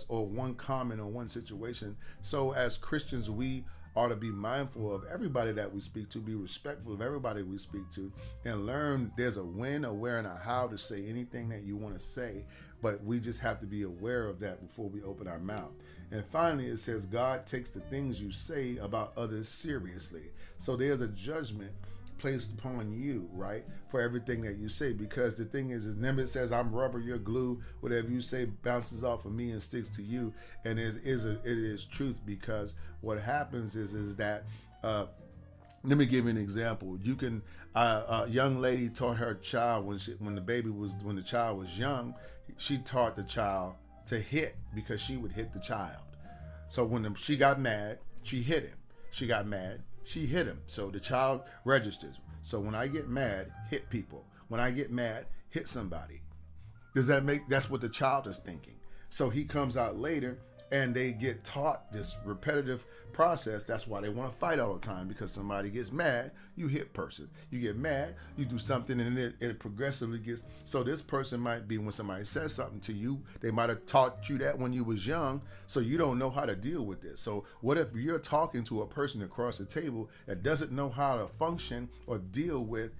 or one comment or one situation. So as Christians, we ought to be mindful of everybody that we speak to, be respectful of everybody we speak to, and learn there's a when, a where, and a how to say anything that you want to say. But we just have to be aware of that before we open our mouth. And finally, it says God takes the things you say about others seriously. So there's a judgment placed upon you, right, for everything that you say. Because the thing is remember, it says, I'm rubber, you're glue. Whatever you say bounces off of me and sticks to you. And it is truth, because what happens is that let me give you an example. You can a young lady taught her child when the child was young, she taught the child to hit, because she would hit the child. So when she got mad, she hit him. She got mad, she hit him. So the child registers. So when I get mad, hit people. When I get mad, hit somebody. That's what the child is thinking. So he comes out later and they get taught this repetitive process. That's why they want to fight all the time, because somebody gets mad, you hit person. You get mad, you do something, and it progressively gets. So this person might be, when somebody says something to you, they might have taught you that when you was young, so you don't know how to deal with this. So what if you're talking to a person across the table that doesn't know how to function or deal with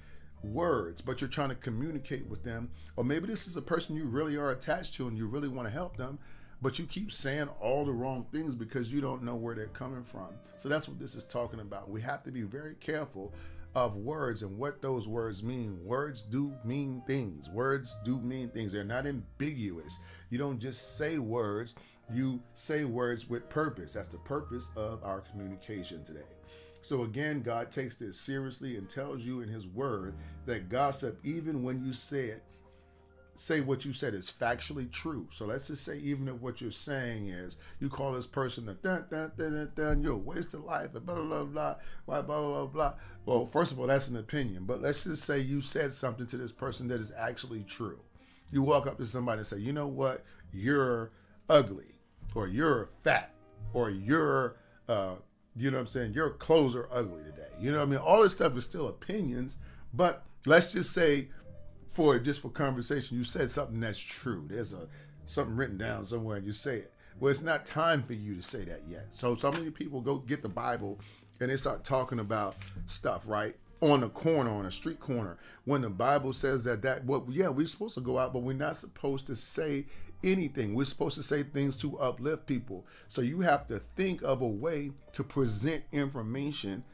words, but you're trying to communicate with them? Or maybe this is a person you really are attached to and you really want to help them, but you keep saying all the wrong things because you don't know where they're coming from. So that's what this is talking about. We have to be very careful of words and what those words mean. Words do mean things. Words do mean things. They're not ambiguous. You don't just say words. You say words with purpose. That's the purpose of our communication today. So again, God takes this seriously and tells you in his word that gossip, even when you say what you said is factually true. So let's just say, even if what you're saying is, you call this person you're a waste of life, and blah, blah, blah, blah, blah, blah, blah. Well, first of all, that's an opinion. But let's just say you said something to this person that is actually true. You walk up to somebody and say, you know what? You're ugly, or you're fat, or you're, you know what I'm saying? Your clothes are ugly today. You know what I mean? All this stuff is still opinions, but let's just say, for conversation, you said something that's true. There's something written down somewhere and you say it. Well, it's not time for you to say that yet. So many people go get the Bible and they start talking about stuff, right? On a street corner, when the Bible says we're supposed to go out, but we're not supposed to say anything. We're supposed to say things to uplift people. So you have to think of a way to present information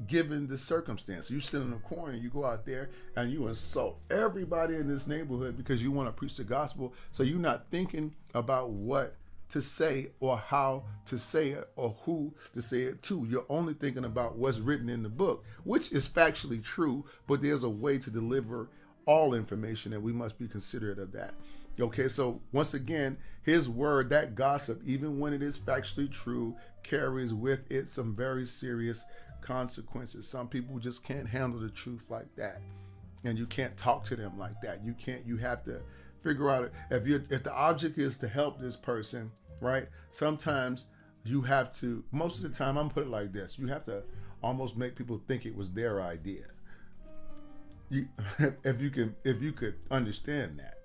given the circumstance. You sit in a corner, you go out there and you insult everybody in this neighborhood because you want to preach the gospel. So you're not thinking about what to say or how to say it or who to say it to. You're only thinking about what's written in the book, which is factually true, but there's a way to deliver all information, and we must be considerate of that. Okay, so once again, his word, that gossip, even when it is factually true, carries with it some very serious consequences. Some people just can't handle the truth like that, and you can't talk to them like that. You have to figure out if the object is to help this person, right? Sometimes you have to, most of the time, I'm gonna put it like this, you have to almost make people think it was their idea. If you could understand that,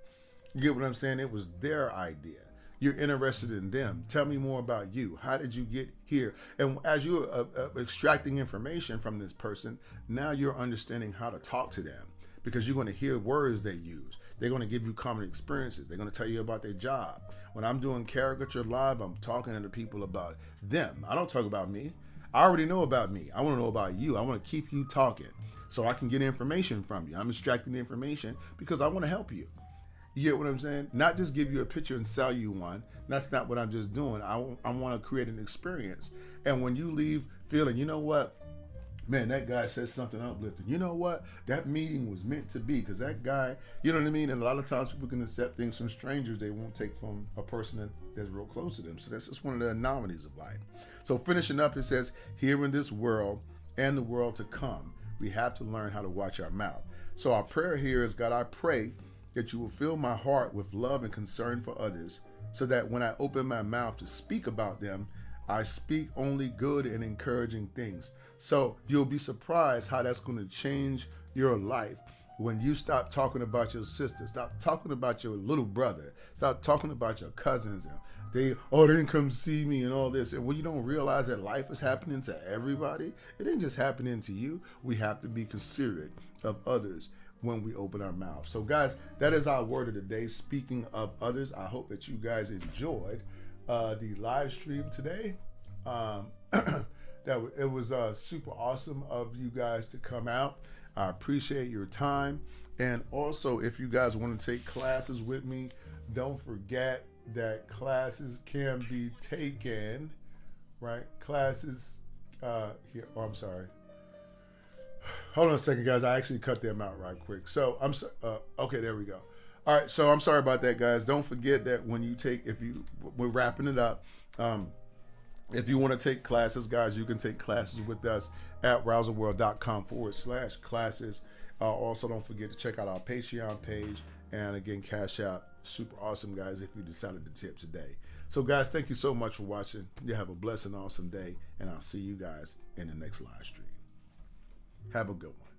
you get what I'm saying? It was their idea. You're interested in them. Tell me more about you. How did you get here? And as you're extracting information from this person, now you're understanding how to talk to them, because you're going to hear words they use. They're going to give you common experiences. They're going to tell you about their job. When I'm doing Caricature Live, I'm talking to the people about them. I don't talk about me. I already know about me. I want to know about you. I want to keep you talking so I can get information from you. I'm extracting the information because I want to help you. You get what I'm saying? Not just give you a picture and sell you one. That's not what I'm just doing. I want to create an experience. And when you leave feeling, you know what? Man, that guy said something uplifting. You know what? That meeting was meant to be, because that guy, you know what I mean? And a lot of times people can accept things from strangers they won't take from a person that's real close to them. So that's just one of the anomalies of life. So finishing up, it says, here in this world and the world to come, we have to learn how to watch our mouth. So our prayer here is, God, I pray that you will fill my heart with love and concern for others, so that when I open my mouth to speak about them, I speak only good and encouraging things. So you'll be surprised how that's going to change your life when you stop talking about your sister, stop talking about your little brother, stop talking about your cousins, and they didn't come see me and all this. And when you don't realize that life is happening to everybody, it ain't just happening to you. We have to be considerate of others when we open our mouth. So guys, that is our word of the day. Speaking of others, I hope that you guys enjoyed the live stream today. It was super awesome of you guys to come out. I appreciate your time. And also, if you guys want to take classes with me, don't forget that classes can be taken, right? Classes here. Oh, I'm sorry. Hold on a second, guys. I actually cut them out right quick. So okay, there we go. All right. So I'm sorry about that, guys. Don't forget that when you take, we're wrapping it up. If you want to take classes, guys, you can take classes with us at rouserworld.com/classes. Also, don't forget to check out our Patreon page. And again, Cash App. Super awesome, guys, if you decided to tip today. So, guys, thank you so much for watching. You have a blessed and awesome day. And I'll see you guys in the next live stream. Have a good one.